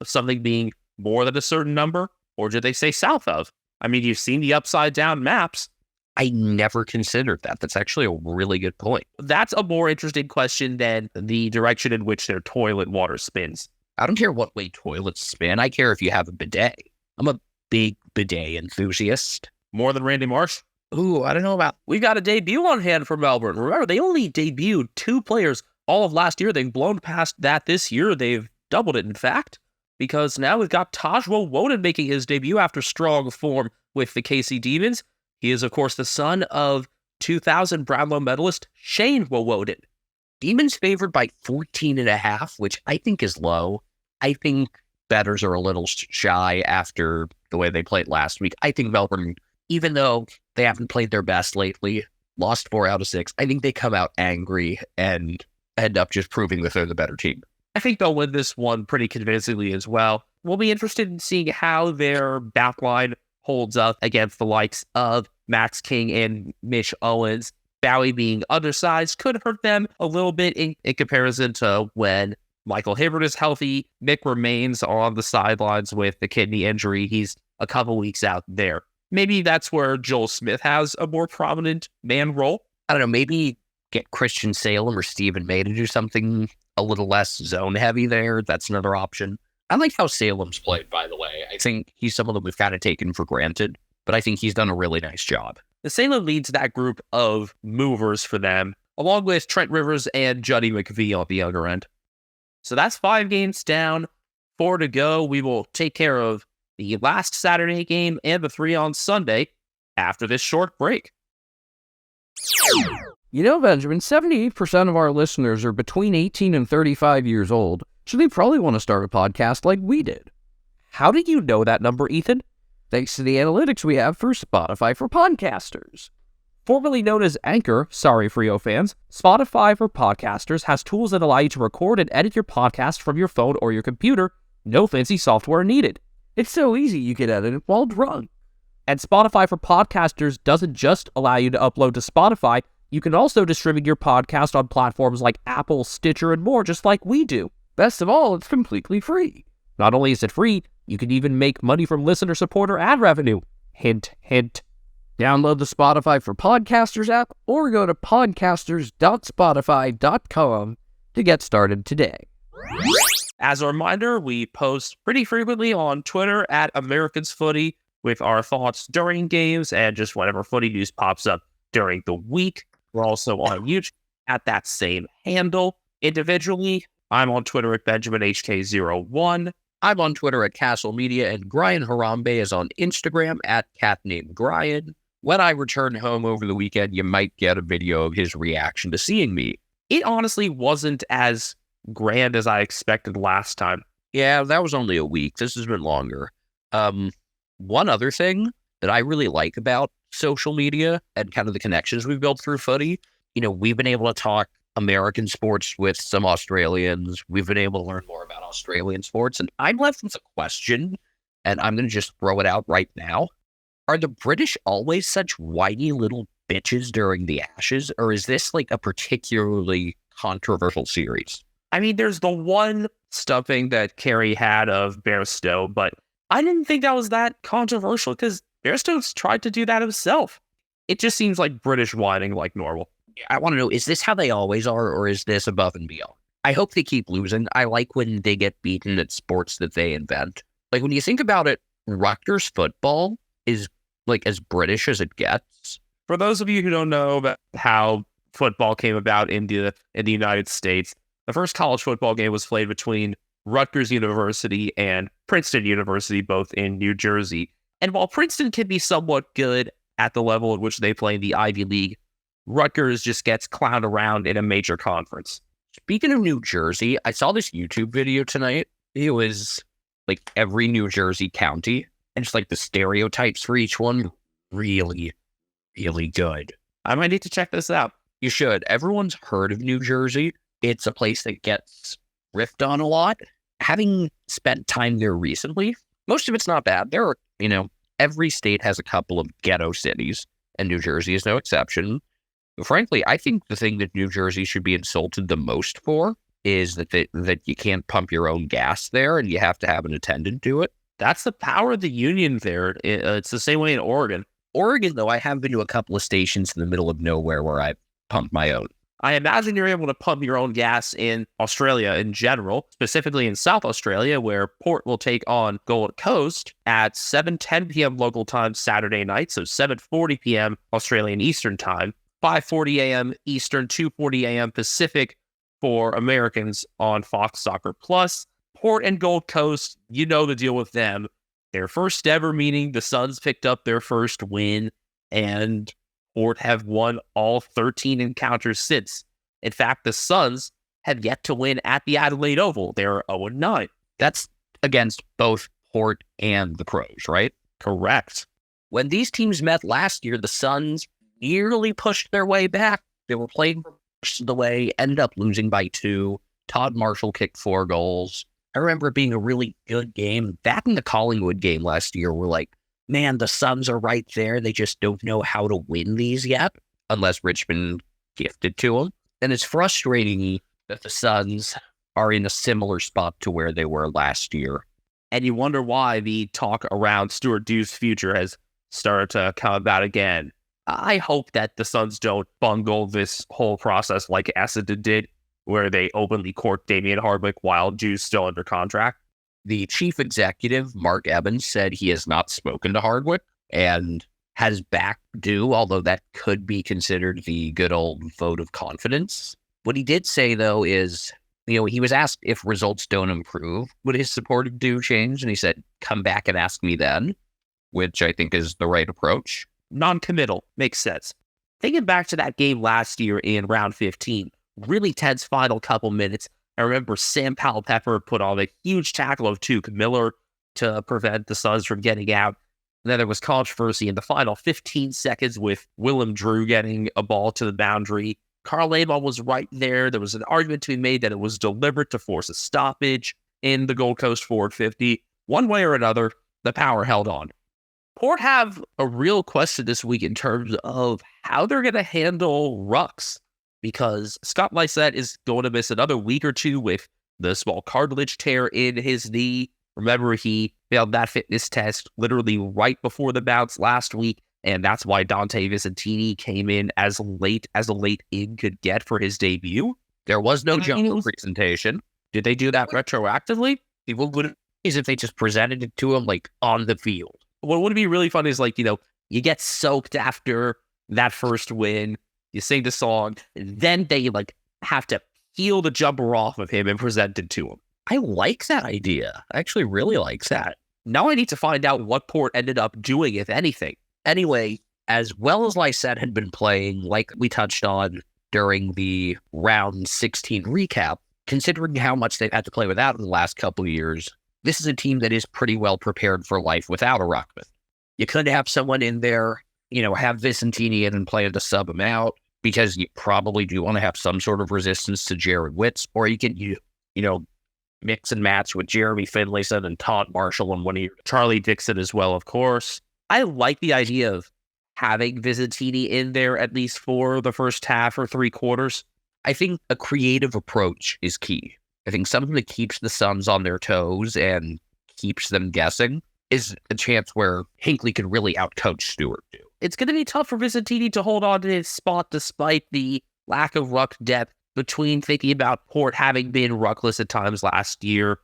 something being more than a certain number? Or did they say south of? I mean, you've seen the upside down maps. I never considered that. That's actually a really good point. That's a more interesting question than the direction in which their toilet water spins. I don't care what way toilets spin. I care if you have a bidet. I'm a big bidet enthusiast. More than Randy Marsh? Ooh, I don't know about... We've got a debut on hand for Melbourne. Remember, they only debuted 2 players all of last year. They've blown past that this year. They've doubled it, in fact, because now we've got Taj Wowoden making his debut after strong form with the KC Demons. He is, of course, the son of 2000 Brownlow medalist Shane Wowoden. Demons favored by 14.5, which I think is low. I think bettors are a little shy after the way they played last week. I think Melbourne, even though they haven't played their best lately, lost 4 out of 6, I think they come out angry and end up just proving that they're the better team. I think they'll win this one pretty convincingly as well. We'll be interested in seeing how their backline holds up against the likes of Max King and Mitch Owens. Bowie being undersized could hurt them a little bit in comparison to when Michael Hibbert is healthy. Mick remains on the sidelines with the kidney injury. He's a couple weeks out there. Maybe that's where Joel Smith has a more prominent man role. I don't know, maybe get Christian Salem or Stephen May to do something a little less zone heavy there. That's another option. I like how Salem's played, by the way. I think he's someone that we've kind of taken for granted, but I think he's done a really nice job. The Salem leads that group of movers for them, along with Trent Rivers and Juddy McVee on the other end. So that's 5 games down, 4 to go. We will take care of the last Saturday game and the 3 on Sunday after this short break. Benjamin, 78% of our listeners are between 18 and 35 years old, so they probably want to start a podcast like we did. How did you know that number, Ethan? Thanks to the analytics we have for Spotify for Podcasters. Formerly known as Anchor, sorry Freo fans, Spotify for Podcasters has tools that allow you to record and edit your podcast from your phone or your computer. No fancy software needed. It's so easy you can edit it while drunk. And Spotify for Podcasters doesn't just allow you to upload to Spotify, you can also distribute your podcast on platforms like Apple, Stitcher, and more, just like we do. Best of all, it's completely free. Not only is it free, you can even make money from listener support or ad revenue. Hint, hint. Download the Spotify for Podcasters app or go to podcasters.spotify.com to get started today. As a reminder, we post pretty frequently on Twitter at Americans Footy with our thoughts during games and just whatever footy news pops up during the week. We're also on YouTube at that same handle. Individually, I'm on Twitter at BenjaminHK01. I'm on Twitter at Castle Media, and Brian Harambe is on Instagram at CatNamedGrian. When I return home over the weekend, you might get a video of his reaction to seeing me. It honestly wasn't as grand as I expected last time. Yeah, that was only a week. This has been longer. One other thing that I really like about social media and kind of the connections we've built through footy, we've been able to talk American sports with some Australians. We've been able to learn more about Australian sports. And I'm left with a question, and I'm going to just throw it out right now. Are the British always such whiny little bitches during the Ashes, or is this like a particularly controversial series? I mean, there's the one stumping that Kerry had of Bairstow, but I didn't think that was that controversial because Bairstow's tried to do that himself. It just seems like British whining like normal. I want to know, is this how they always are, or is this above and beyond? I hope they keep losing. I like when they get beaten at sports that they invent. Like, when you think about it, Rutgers football is, like, as British as it gets. For those of you who don't know about how football came about in the United States, the first college football game was played between Rutgers University and Princeton University, both in New Jersey. And while Princeton can be somewhat good at the level at which they play in the Ivy League, Rutgers just gets clowned around in a major conference. Speaking of New Jersey, I saw this YouTube video tonight. It was like every New Jersey county and just like the stereotypes for each one. Really, really good. I might need to check this out. You should. Everyone's heard of New Jersey. It's a place that gets riffed on a lot. Having spent time there recently, most of it's not bad. There are, every state has a couple of ghetto cities, and New Jersey is no exception. Frankly, I think the thing that New Jersey should be insulted the most for is that you can't pump your own gas there and you have to have an attendant do it. That's the power of the union there. It's the same way in Oregon. Oregon, though, I have been to a couple of stations in the middle of nowhere where I pumped my own. I imagine you're able to pump your own gas in Australia in general, specifically in South Australia, where Port will take on Gold Coast at 7:10 p.m. local time Saturday night, so 7:40 p.m. Australian Eastern time. 5:40 a.m. Eastern, 2:40 a.m. Pacific for Americans on Fox Soccer Plus. Port and Gold Coast, you know the deal with them. Their first ever meeting, the Suns picked up their first win, and Port have won all 13 encounters since. In fact, the Suns have yet to win at the Adelaide Oval. They're 0-9. That's against both Port and the Crows, right? Correct. When these teams met last year, the Suns nearly pushed their way back. They were playing for most of the way, ended up losing by 2. Todd Marshall kicked 4 goals. I remember it being a really good game. That and the Collingwood game last year were like, man, the Suns are right there. They just don't know how to win these yet, unless Richmond gifted to them. And it's frustrating that the Suns are in a similar spot to where they were last year. And you wonder why the talk around Stuart Dew's future has started to come about again. I hope that the Suns don't bungle this whole process like Essendon did, where they openly court Damien Hardwick while Dew's still under contract. The chief executive, Mark Evans, said he has not spoken to Hardwick and has backed Dew, although that could be considered the good old vote of confidence. What he did say, though, is, he was asked if results don't improve, would his support of Dew change? And he said, come back and ask me then, which I think is the right approach. Non-committal. Makes sense. Thinking back to that game last year in round 15, really tense final couple minutes. I remember Sam Powell-Pepper put on a huge tackle of Tuke Miller to prevent the Suns from getting out. And then there was controversy in the final 15 seconds with Willem Drew getting a ball to the boundary. Carl Amon was right there. There was an argument to be made that it was deliberate to force a stoppage in the Gold Coast forward 50. One way or another, the power held on. Port have a real question this week in terms of how they're going to handle rucks, because Scott Lysette is going to miss another week or two with the small cartilage tear in his knee. Remember, he failed that fitness test literally right before the bounce last week, and that's why Dante Vicentini came in as late as a late in could get for his debut. There was no jump presentation. Did they do that retroactively? It would is if they just presented it to him like on the field. What would be really fun is you get soaked after that first win, you sing the song, and then they have to peel the jumper off of him and present it to him. I like that idea. I actually really like that. Now I need to find out what Port ended up doing, if anything. Anyway, as well as Lysette had been playing, like we touched on during the round 16 recap, considering how much they've had to play without in the last couple of years, this is a team that is pretty well prepared for life without a ruckman. You could have someone in there, have Vicentini in and plan to sub him out, because you probably do want to have some sort of resistance to Jared Witts, or you can, mix and match with Jeremy Finlayson and Todd Marshall and one of your Charlie Dixon as well, of course. I like the idea of having Vicentini in there at least for the first half or 3 quarters. I think a creative approach is key. I think something that keeps the Suns on their toes and keeps them guessing is a chance where Hinckley could really outcoach Stewart too. It's going to be tough for Vicentini to hold on to his spot despite the lack of ruck depth, between thinking about Port having been ruckless at times last year,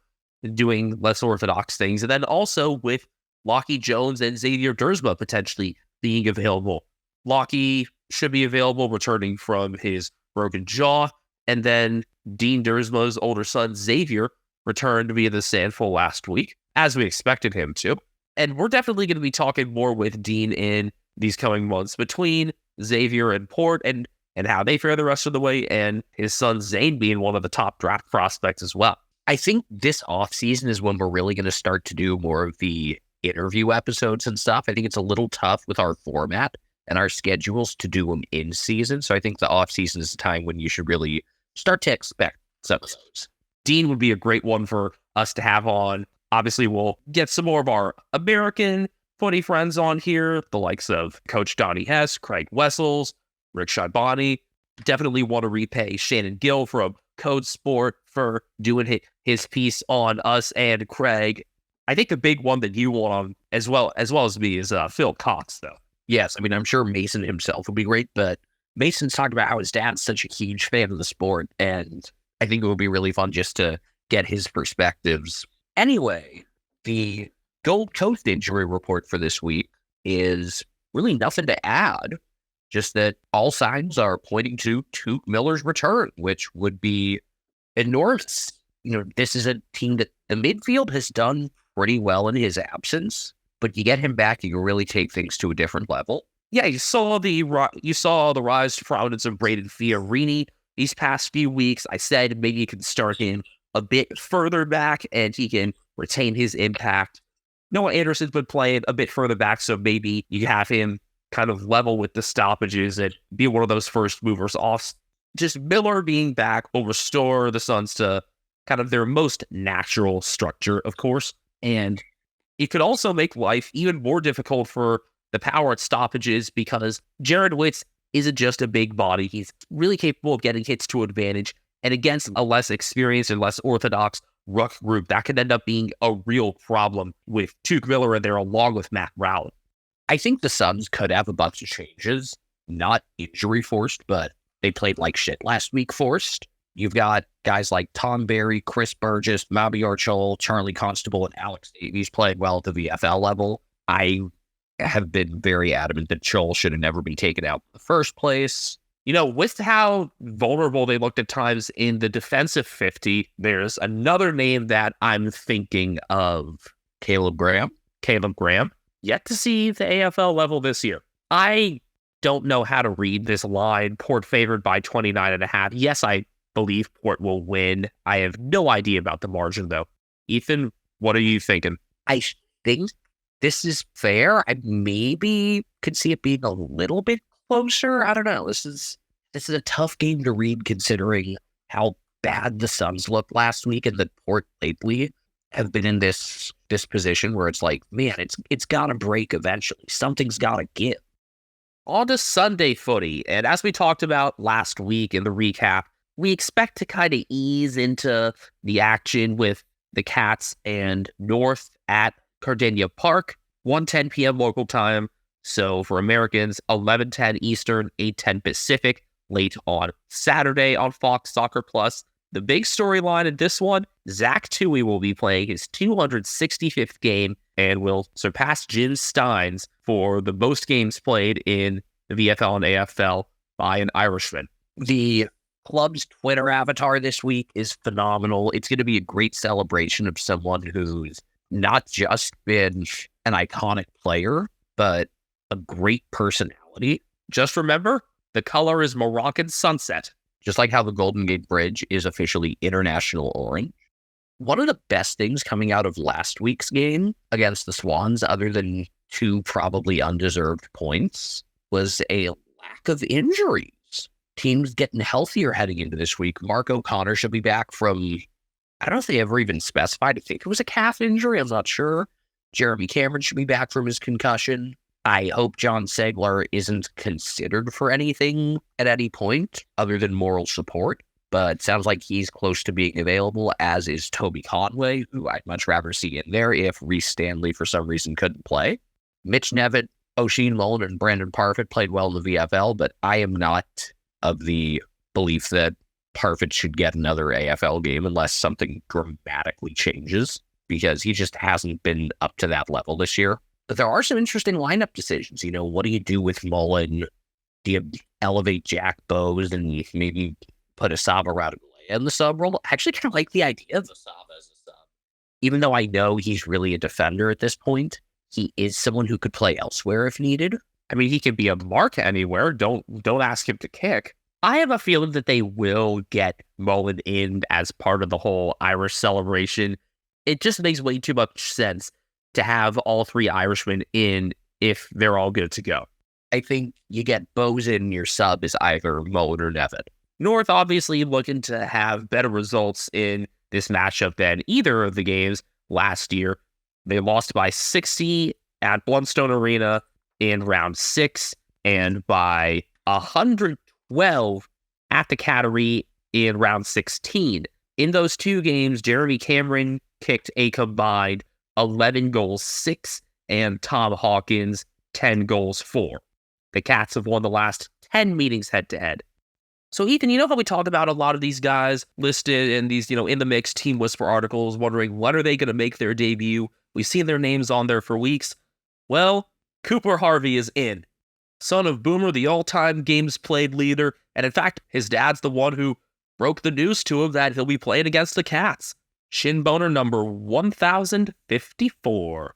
doing less orthodox things, and then also with Lockie Jones and Xavier Dersma potentially being available. Lockie should be available, returning from his broken jaw, and then Dean Dersma's older son, Xavier, returned via the Sandful last week, as we expected him to. And we're definitely going to be talking more with Dean in these coming months between Xavier and Port and how they fare the rest of the way, and his son Zane being one of the top draft prospects as well. I think this offseason is when we're really going to start to do more of the interview episodes and stuff. I think it's a little tough with our format and our schedules to do them in season. So I think the offseason is the time when you should really start to expect some of those. Dean would be a great one for us to have on. Obviously, we'll get some more of our American footy friends on here, the likes of Coach Donnie Hess, Craig Wessels, Rick Shaibani. Definitely want to repay Shannon Gill from Code Sport for doing his piece on us and Craig. I think the big one that you want on as well as me is Phil Cox, though. Yes, I mean, I'm sure Mason himself would be great, but Mason's talked about how his dad's such a huge fan of the sport, and I think it would be really fun just to get his perspectives. Anyway, the Gold Coast injury report for this week is really nothing to add. Just that all signs are pointing to Toot Miller's return, which would be enormous. This is a team that the midfield has done pretty well in his absence, but you get him back, you can really take things to a different level. Yeah, you saw the rise to prominence of Braden Fiorini these past few weeks. I said maybe you can start him a bit further back and he can retain his impact. Noah Anderson's been playing a bit further back, so maybe you have him kind of level with the stoppages and be one of those first movers off. Just Miller being back will restore the Suns to kind of their most natural structure, of course. And it could also make life even more difficult for the power at stoppages because Jared Witts isn't just a big body. He's really capable of getting hits to advantage. And against a less experienced and less orthodox ruck group, that could end up being a real problem with Tuke Miller in there along with Matt Rowland. I think the Suns could have a bunch of changes, not injury forced, but they played like shit last week forced. You've got guys like Tom Barry, Chris Burgess, Mabior Chol, Charlie Constable, and Alex Davies playing well at the VFL level. I have been very adamant that Chol should have never been taken out in the first place. With how vulnerable they looked at times in the defensive 50, there's another name that I'm thinking of. Caleb Graham. Yet to see the AFL level this year. I don't know how to read this line. Port favored by 29.5. Yes, I believe Port will win. I have no idea about the margin, though. Ethan, what are you thinking? I think this is fair. I maybe could see it being a little bit closer. I don't know. This is a tough game to read considering how bad the Suns looked last week and that Port lately have been in this position where it's like, man, it's got to break eventually. Something's got to give. On to Sunday footy, and as we talked about last week in the recap, we expect to kind of ease into the action with the Cats and North at Cardinia Park, 1:10 p.m. local time. So for Americans, 11:10 Eastern, 8:10 Pacific, late on Saturday on Fox Soccer Plus. The big storyline in this one, Zach Tuohy will be playing his 265th game and will surpass Jim Steins for the most games played in the VFL and AFL by an Irishman. The club's Twitter avatar this week is phenomenal. It's going to be a great celebration of someone who's not just been an iconic player, but a great personality. Just remember, the color is Moroccan sunset. Just like how the Golden Gate Bridge is officially international orange. One of the best things coming out of last week's game against the Swans, other than 2 probably undeserved points, was a lack of injuries. Teams getting healthier heading into this week. Mark O'Connor should be back from, I don't know if they ever even specified. I think it was a calf injury. I'm not sure. Jeremy Cameron should be back from his concussion. I hope John Segler isn't considered for anything at any point other than moral support, but sounds like he's close to being available, as is Toby Conway, who I'd much rather see in there if Reece Stanley for some reason couldn't play. Mitch Nevitt, Oisin Mullen, and Brandon Parfitt played well in the VFL, but I am not of the belief that Parfitt should get another AFL game unless something dramatically changes, because he just hasn't been up to that level this year. But there are some interesting lineup decisions. You know, what do you do with Mullen? Do you elevate Jack Bowes and maybe put Asaba Radagulea in the sub role? I actually kind of like the idea of Asaba as a sub. Even though I know he's really a defender at this point, he is someone who could play elsewhere if needed. I mean, he can be a mark anywhere. Don't ask him to kick. I have a feeling that they will get Mullen in as part of the whole Irish celebration. It just makes way too much sense to have all 3 Irishmen in if they're all good to go. I think you get Bowes in, your sub is either Mullen or Nevitt. North obviously looking to have better results in this matchup than either of the games last year. They lost by 60 at Blundstone Arena in round 6 and by 112 at the Cattery in round 16. In those 2 games, Jeremy Cameron kicked a combined 11 goals 6 and Tom Hawkins 10 goals 4. The Cats have won the last 10 meetings head-to-head. So, Ethan, you know how we talked about a lot of these guys listed in these, in the mix Team Whisper articles, wondering when are they going to make their debut? We've seen their names on there for weeks. Well, Cooper Harvey is in. Son of Boomer, the all-time games played leader, and in fact, his dad's the one who broke the news to him that he'll be playing against the Cats. Shin boner number 1054.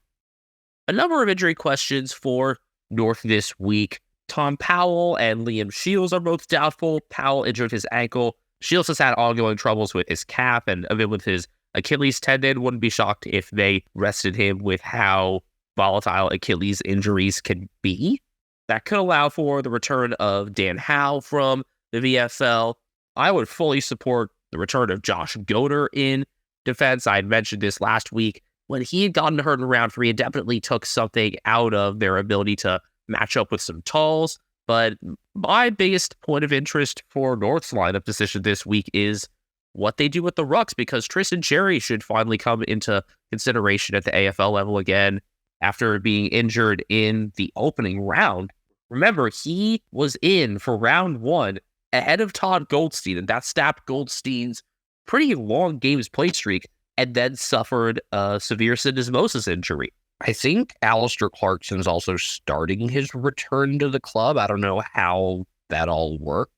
A number of injury questions for North this week. Tom Powell and Liam Shields are both doubtful. Powell injured his ankle. Shields has had ongoing troubles with his calf and a bit with his Achilles tendon. Wouldn't be shocked if they rested him with how volatile Achilles injuries can be. That could allow for the return of Dan Howe from the VFL. I would fully support the return of Josh Goder in defense. I had mentioned this last week. When he had gotten hurt in round 3, it definitely took something out of their ability to match up with some talls. But my biggest point of interest for North's lineup decision this week is what they do with the rucks, because Tristan Cherry should finally come into consideration at the AFL level again after being injured in the opening round. Remember, he was in for round 1 ahead of Todd Goldstein, and that stopped Goldstein's pretty long games played streak, and then suffered a severe syndesmosis injury. I think Alistair Clarkson's also starting his return to the club. I don't know how that all works.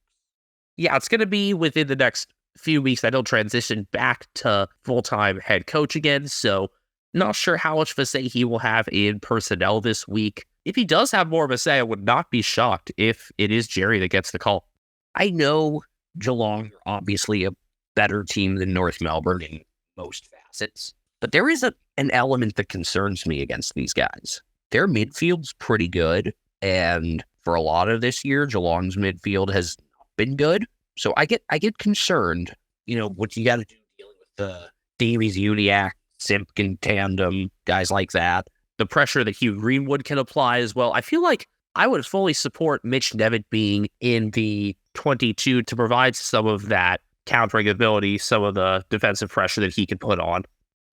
Yeah, it's going to be within the next few weeks that he'll transition back to full-time head coach again, so not sure how much of a say he will have in personnel this week. If he does have more of a say, I would not be shocked if it is Jerry that gets the call. I know Geelong are obviously a better team than North Melbourne in most facets, but there is an element that concerns me against these guys. Their midfield's pretty good, and for a lot of this year, Geelong's midfield has not been good. So I get concerned, what you got to do dealing with the Davies, Uniacke, Simpkin tandem, guys like that. The pressure that Hugh Greenwood can apply as well. I feel like I would fully support Mitch Nevitt being in the 22 to provide some of that countering ability, some of the defensive pressure that he can put on.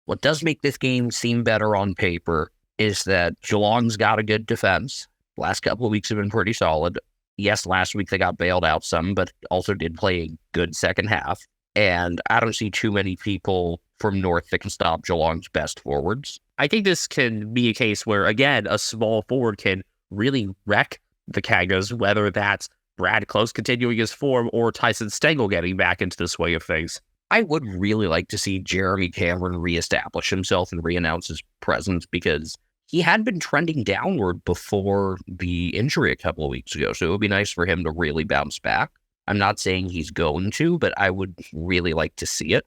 What does make this game seem better on paper is that Geelong's got a good defense. Last couple of weeks have been pretty solid. Yes, last week they got bailed out some, but also did play a good second half. And I don't see too many people from North that can stop Geelong's best forwards. I think this can be a case where, again, a small forward can really wreck the Kangas, whether that's Brad Close continuing his form or Tyson Stengel getting back into the swing of things. I would really like to see Jeremy Cameron reestablish himself and reannounce his presence because he had been trending downward before the injury a couple of weeks ago. So it would be nice for him to really bounce back. I'm not saying he's going to, but I would really like to see it.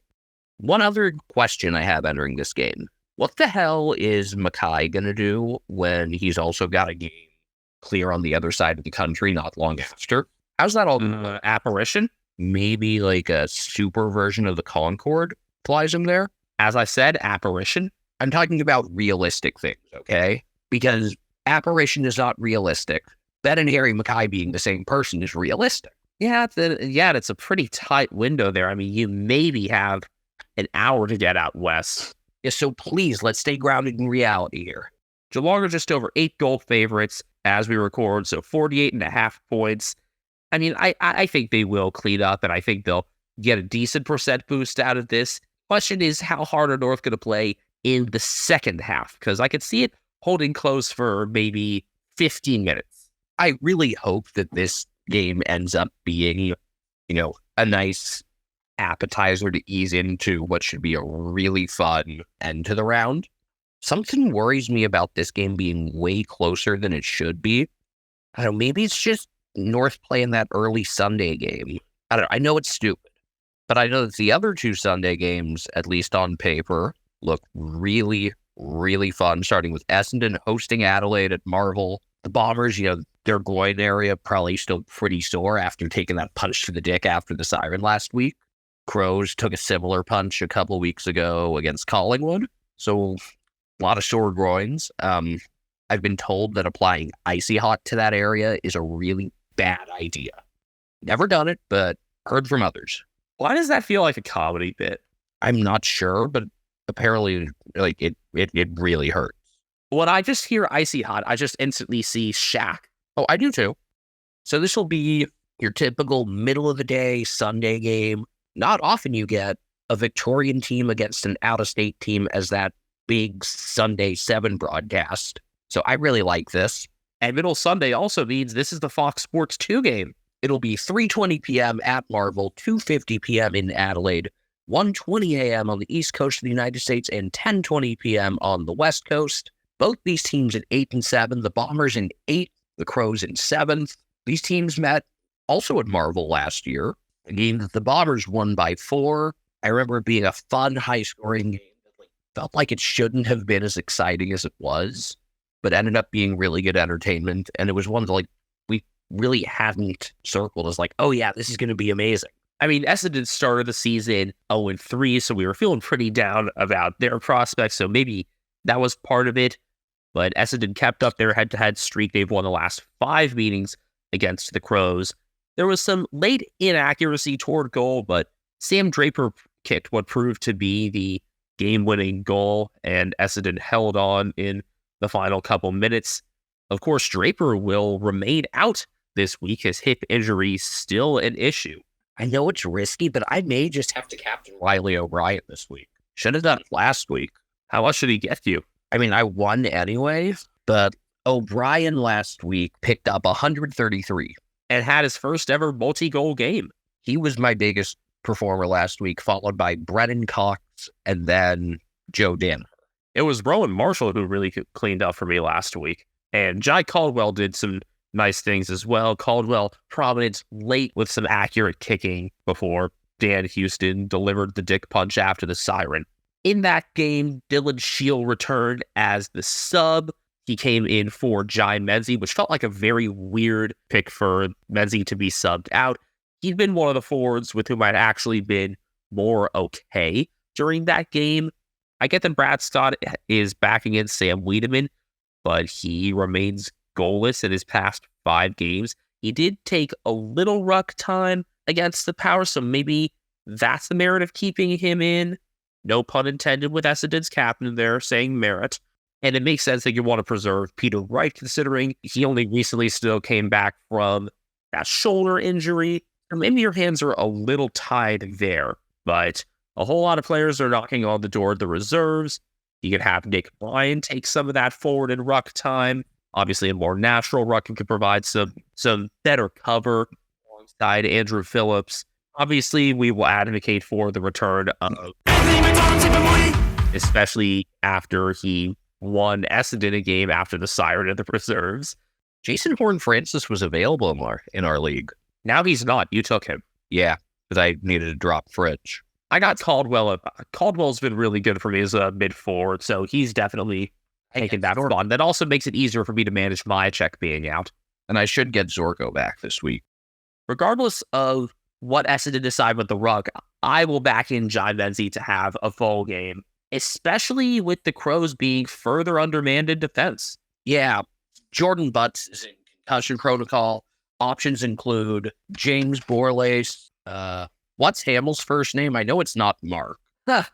One other question I have entering this game. What the hell is Mackay going to do when he's also got a game clear on the other side of the country not long after? How's that all? Apparition? Maybe like a super version of the Concorde flies him there? As I said, apparition. I'm talking about realistic things, okay? Because apparition is not realistic. Ben and Harry Mackay being the same person is realistic. Yeah, it's a pretty tight window there. I mean, you maybe have an hour to get out west. Yeah, so please, let's stay grounded in reality here. Geelong are just over 8-goal favorites as we record, so 48.5 points. I mean, I think they will clean up, and I think they'll get a decent percent boost out of this. Question is, how hard are North going to play in the second half? Because I could see it holding close for maybe 15 minutes. I really hope that this game ends up being, a nice appetizer to ease into what should be a really fun end to the round. Something worries me about this game being way closer than it should be. I don't know, maybe it's just North playing that early Sunday game. I don't know, I know it's stupid, but I know that the other two Sunday games, at least on paper, look really, really fun, starting with Essendon hosting Adelaide at Marvel. The Bombers, their groin area probably still pretty sore after taking that punch to the dick after the siren last week. Crows took a similar punch a couple weeks ago against Collingwood. So a lot of sore groins. I've been told that applying icy hot to that area is a really bad idea. Never done it, but heard from others. Why does that feel like a comedy bit? I'm not sure, but apparently it really hurts. When I just hear icy hot, I just instantly see Shaq. Oh, I do too. So this will be your typical middle of the day Sunday game. Not often you get a Victorian team against an out-of-state team as that big Sunday 7 broadcast. So I really like this. And Middle Sunday also means this is the Fox Sports 2 game. It'll be 3:20 p.m. at Marvel, 2:50 p.m. in Adelaide, 1:20 a.m. on the East Coast of the United States, and 10:20 p.m. on the West Coast. Both these teams at 8 and 7, the Bombers in 8th, the Crows in 7th. These teams met also at Marvel last year, a game that the Bombers won by 4. I remember it being a fun, high-scoring game that felt like it shouldn't have been as exciting as it was, but ended up being really good entertainment. And it was one that we really hadn't circled as oh yeah, this is going to be amazing. I mean, Essendon started the season 0-3, so we were feeling pretty down about their prospects, so maybe that was part of it. But Essendon kept up their head-to-head streak. They've won the last 5 meetings against the Crows. There was some late inaccuracy toward goal, but Sam Draper kicked what proved to be the game-winning goal, and Essendon held on in the final couple minutes. Of course, Draper will remain out this week. His hip injury is still an issue. I know it's risky, but I may just have to captain Riley O'Brien this week. Should have done it last week. How much should he get you? I mean, I won anyway, but O'Brien last week picked up 133 and had his first ever multi-goal game. He was my biggest performer last week, followed by Brennan Cox and then Joe Danaher. It was Rowan Marshall who really cleaned up for me last week. And Jai Caldwell did some nice things as well. Caldwell prominent late with some accurate kicking before Dan Houston delivered the dick punch after the siren. In that game, Dylan Shield returned as the sub. He came in for Jai Menzie, which felt like a very weird pick for Menzie to be subbed out. He'd been one of the forwards with whom I'd actually been more okay during that game. I get that Brad Scott is backing in Sam Wiedemann, but he remains goalless in his past 5 games. He did take a little ruck time against the Power, so maybe that's the merit of keeping him in. No pun intended with Essendon's captain there, saying merit. And it makes sense that you want to preserve Peter Wright, considering he only recently still came back from that shoulder injury. Or maybe your hands are a little tied there. But a whole lot of players are knocking on the door of the reserves. You could have Nick Bryan take some of that forward and ruck time. Obviously, a more natural ruck could provide some better cover alongside Andrew Phillips. Obviously, we will advocate for the return of, especially after he won Essendon a game after the siren of the reserves. Jason Horn-Francis was available in our league. Now he's not. You took him. Yeah, because I needed to drop Fridge. I got Caldwell. Caldwell's been really good for me as a mid-forward, so he's definitely taken that on. That also makes it easier for me to manage my check being out. And I should get Zorko back this week. Regardless of what Essendon decide with the ruck, I will back in John Menzies to have a full game, especially with the Crows being further undermanned in defense. Yeah, Jordan Butts is in concussion protocol. Options include James Borlace. What's Hamill's first name? I know it's not Mark.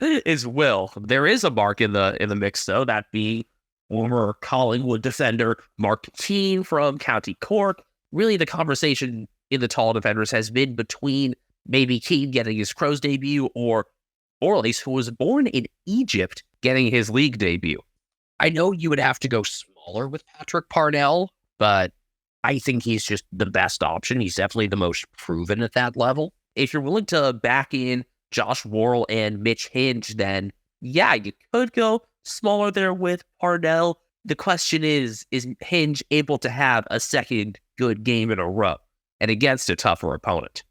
Is Will. There is a Mark in the mix, though, that being former Collingwood defender Mark Keane from County Cork. Really, the conversation in the tall defenders has been between maybe Keane getting his Crows debut or Borlace, who was born in Egypt, getting his league debut. I know you would have to go smaller with Patrick Parnell, but I think he's just the best option. He's definitely the most proven at that level. If you're willing to back in Josh Worrell and Mitch Hinge, then yeah, you could go smaller there with Parnell. The question is Hinge able to have a second good game in a row and against a tougher opponent?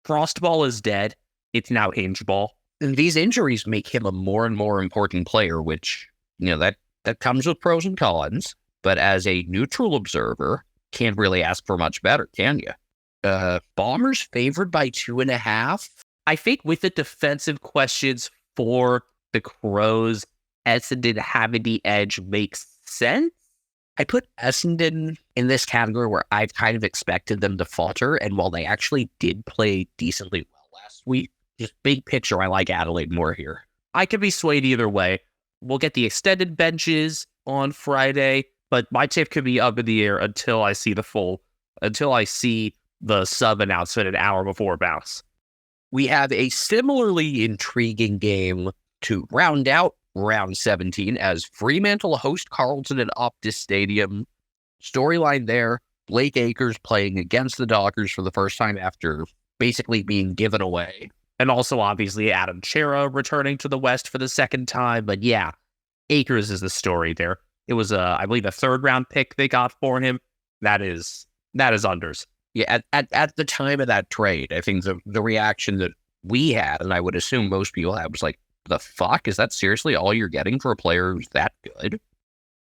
Frostball is dead. It's now Hinge ball. And these injuries make him a more and more important player, which, that comes with pros and cons. But as a neutral observer, can't really ask for much better, can you? Bombers favored by 2.5. I think with the defensive questions for the Crows, Essendon having the edge makes sense. I put Essendon in this category where I've kind of expected them to falter, and while they actually did play decently well last week, just big picture, I like Adelaide more here. I could be swayed either way. We'll get the extended benches on Friday, but my tip could be up in the air until I see the sub announcement an hour before bounce. We have a similarly intriguing game to round out round 17 as Fremantle host Carlton at Optus Stadium. Storyline there, Blake Acres playing against the Dockers for the first time after basically being given away. And also, obviously, Adam Chera returning to the West for the second time. But yeah, Acres is the story there. It was, I believe, a third-round pick they got for him. That is unders. Yeah, at the time of that trade, I think the reaction that we had, and I would assume most people had, was like, the fuck? Is that seriously all you're getting for a player who's that good?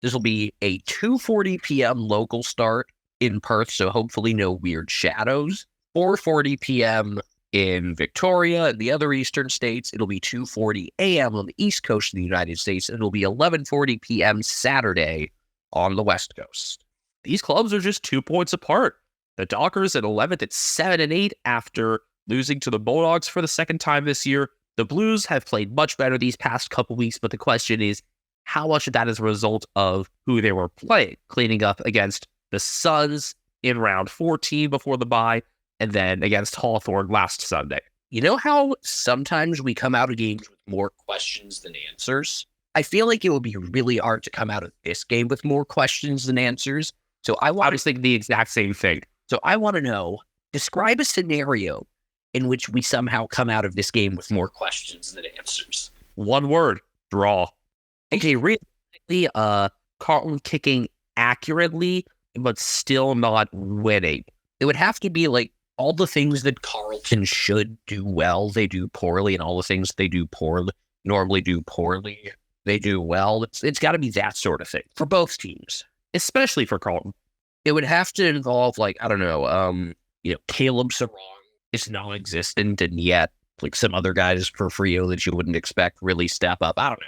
This will be a 2:40 p.m. local start in Perth, so hopefully no weird shadows. 4:40 p.m. in Victoria and the other eastern states. It'll be 2:40 a.m. on the east coast of the United States, and it'll be 11:40 p.m. Saturday on the west coast. These clubs are just 2 points apart. The Dockers at 11th at 7-8 after losing to the Bulldogs for the second time this year. The Blues have played much better these past couple weeks, but the question is, how much of that is a result of who they were playing, cleaning up against the Suns in round 14 before the bye, and then against Hawthorn last Sunday. You know how sometimes we come out of games with more questions than answers? I feel like it would be really hard to come out of this game with more questions than answers. So I was thinking the exact same thing. So I want to know, describe a scenario in which we somehow come out of this game with more questions than answers. One word, draw. Okay, realistically, Carlton kicking accurately, but still not winning. It would have to be like all the things that Carlton should do well, they do poorly, and all the things they do normally do poorly, they do well. It's got to be that sort of thing for both teams, especially for Carlton. It would have to involve, like, I don't know, Caleb Sarong is non-existent, and yet, like, some other guys for Freo that you wouldn't expect really step up. I don't know.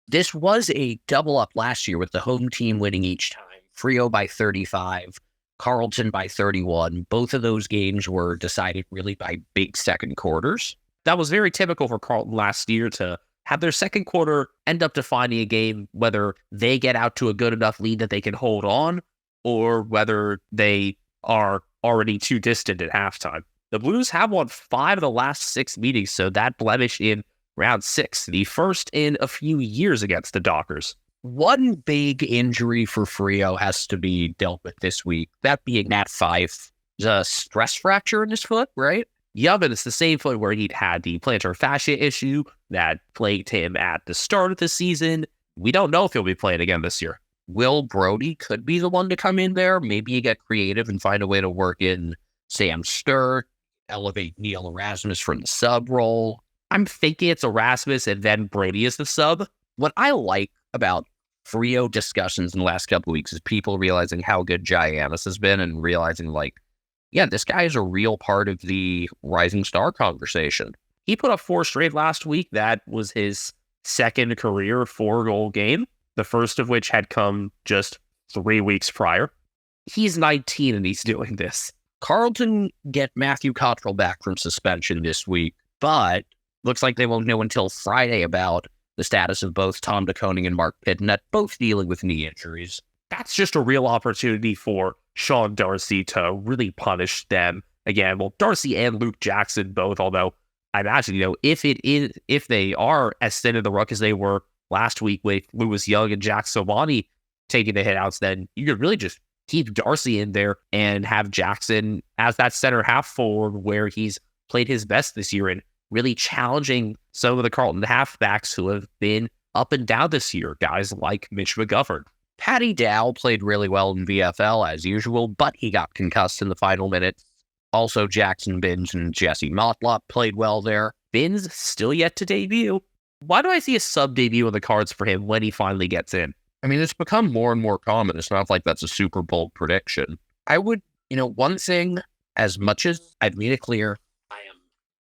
This was a double up last year with the home team winning each time. Freo by 35, Carlton by 31. Both of those games were decided really by big second quarters. That was very typical for Carlton last year to have their second quarter end up defining a game, whether they get out to a good enough lead that they can hold on or whether they are already too distant at halftime. The Blues have won 5 of the last 6 meetings, so that blemish in round 6, the first in a few years against the Dockers. One big injury for Freo has to be dealt with this week, that being Nat Fife. a stress fracture in his foot, right? Yeah, but it's the same foot where he'd had the plantar fascia issue that plagued him at the start of the season. We don't know if he'll be playing again this year. Will Brody could be the one to come in there. Maybe you get creative and find a way to work in Sam Sturr, elevate Neil Erasmus from the sub role. I'm thinking it's Erasmus and then Brody is the sub. What I like about Freo discussions in the last couple of weeks is people realizing how good Giannis has been and realizing, like, yeah, this guy is a real part of the rising star conversation. He put up 4 straight last week. That was his second career 4-goal game, the first of which had come just 3 weeks prior. He's 19 and he's doing this. Carlton get Matthew Cottrell back from suspension this week, but looks like they won't know until Friday about the status of both Tom DeConing and Mark Pitnet, both dealing with knee injuries. That's just a real opportunity for Sean Darcy to really punish them again. Well, Darcy and Luke Jackson both, although I imagine, if they are as thin in the ruck as they were last week with Lewis Young and Jack Silvani taking the hitouts, then you could really just keep Darcy in there and have Jackson as that center half forward where he's played his best this year and really challenging some of the Carlton halfbacks who have been up and down this year, guys like Mitch McGovern. Paddy Dow played really well in VFL as usual, but he got concussed in the final minutes. Also, Jackson Binns and Jesse Motlop played well there. Binns still yet to debut. Why do I see a sub debut on the cards for him when he finally gets in? I mean, it's become more and more common. It's not like that's a super bold prediction. I would, one thing, as much as I've made it clear, I am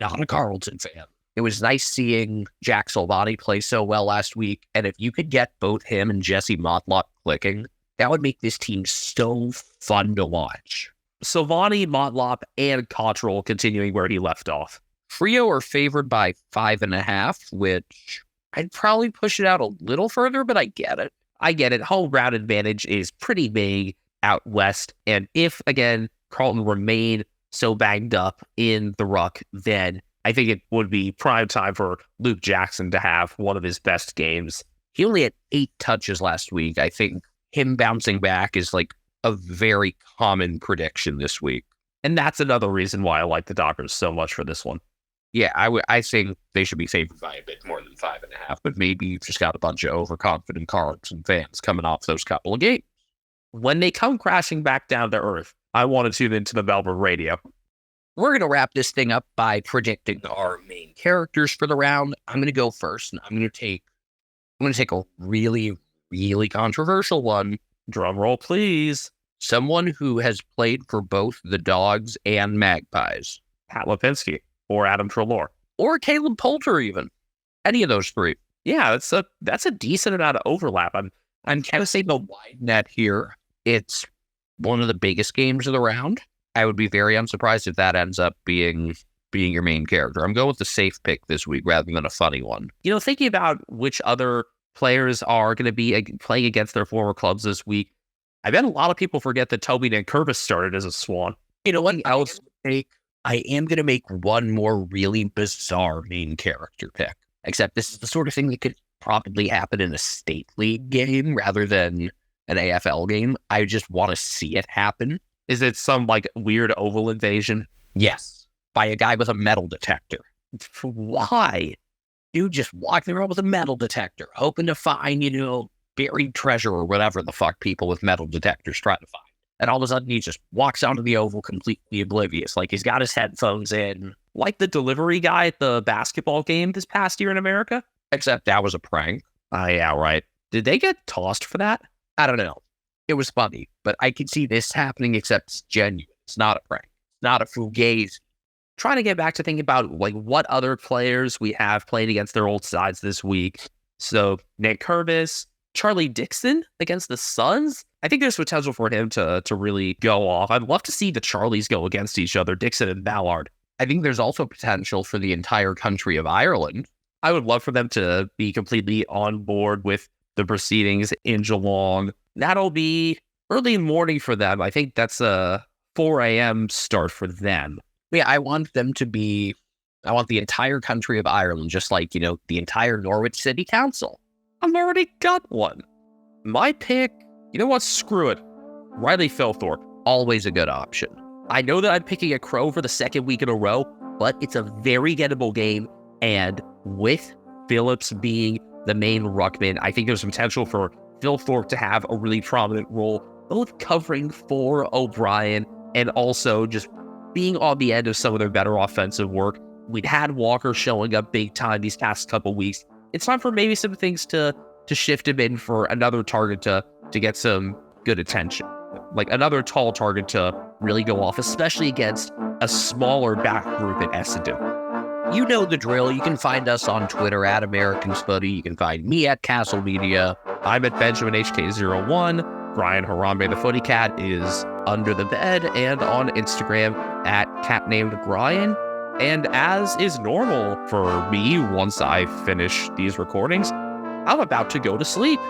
not a Carlton fan. It was nice seeing Jack Silvani play so well last week, and if you could get both him and Jesse Motlop clicking, that would make this team so fun to watch. Silvani, Motlop, and Cottrell continuing where he left off. Freo are favored by 5.5, which I'd probably push it out a little further, but I get it. Home ground advantage is pretty big out west, and if, again, Carlton remain so banged up in the ruck, then I think it would be prime time for Luke Jackson to have one of his best games. He only had 8 touches last week. I think him bouncing back is like a very common prediction this week. And that's another reason why I like the Dockers so much for this one. Yeah, I think they should be favored by a bit more than 5.5, but maybe you've just got a bunch of overconfident Carlton fans coming off those couple of games. When they come crashing back down to earth, I want to tune into the Melbourne radio. We're going to wrap this thing up by predicting our main characters for the round. I'm going to go first, and I'm going to take a really, really controversial one. Drum roll, please. Someone who has played for both the Dogs and Magpies. Pat Lipinski or Adam Treloar. Or Caleb Poulter, even. Any of those three. Yeah, that's a decent amount of overlap. I'm kind of saying a wide net here. It's one of the biggest games of the round. I would be very unsurprised if that ends up being your main character. I'm going with the safe pick this week rather than a funny one. Thinking about which other players are going to be playing against their former clubs this week, I bet a lot of people forget that Toby Nankervis started as a Swan. You know what else? I am going to make one more really bizarre main character pick, except this is the sort of thing that could probably happen in a state league game rather than an AFL game. I just want to see it happen. Is it some weird oval invasion? Yes. By a guy with a metal detector. Why? Dude just walking around with a metal detector, hoping to find, buried treasure or whatever the fuck people with metal detectors try to find. And all of a sudden he just walks onto the oval completely oblivious. Like he's got his headphones in. Like the delivery guy at the basketball game this past year in America? Except that was a prank. Yeah, right. Did they get tossed for that? I don't know. It was funny, but I can see this happening, except it's genuine. It's not a prank. It's not a fugazi. Trying to get back to thinking about what other players we have played against their old sides this week. So Nick Curvis, Charlie Dixon against the Suns. I think there's potential for him to really go off. I'd love to see the Charlies go against each other, Dixon and Ballard. I think there's also potential for the entire country of Ireland. I would love for them to be completely on board with the proceedings in Geelong. That'll be early morning for them. I think that's a 4 a.m. start for them. Yeah, I want the entire country of Ireland, just like, the entire Norwich City Council. I've already got one. My pick, you know what? Screw it. Riley Philthorpe. Always a good option. I know that I'm picking a Crow for the second week in a row, but it's a very gettable game. And with Phillips being the main ruckman, I think there's potential for Phil Thorpe to have a really prominent role, both covering for O'Brien and also just being on the end of some of their better offensive work. We'd had Walker showing up big time these past couple weeks. It's time for maybe some things to shift him in for another target to get some good attention. Like another tall target to really go off, especially against a smaller back group at Essendon. You know the drill. You can find us on Twitter at Americans Footy. You can find me at Castle Media. I'm at Benjamin HK01. Brian Harambe the Footy Cat is under the bed and on Instagram at cat named Brian. And as is normal for me, once I finish these recordings, I'm about to go to sleep.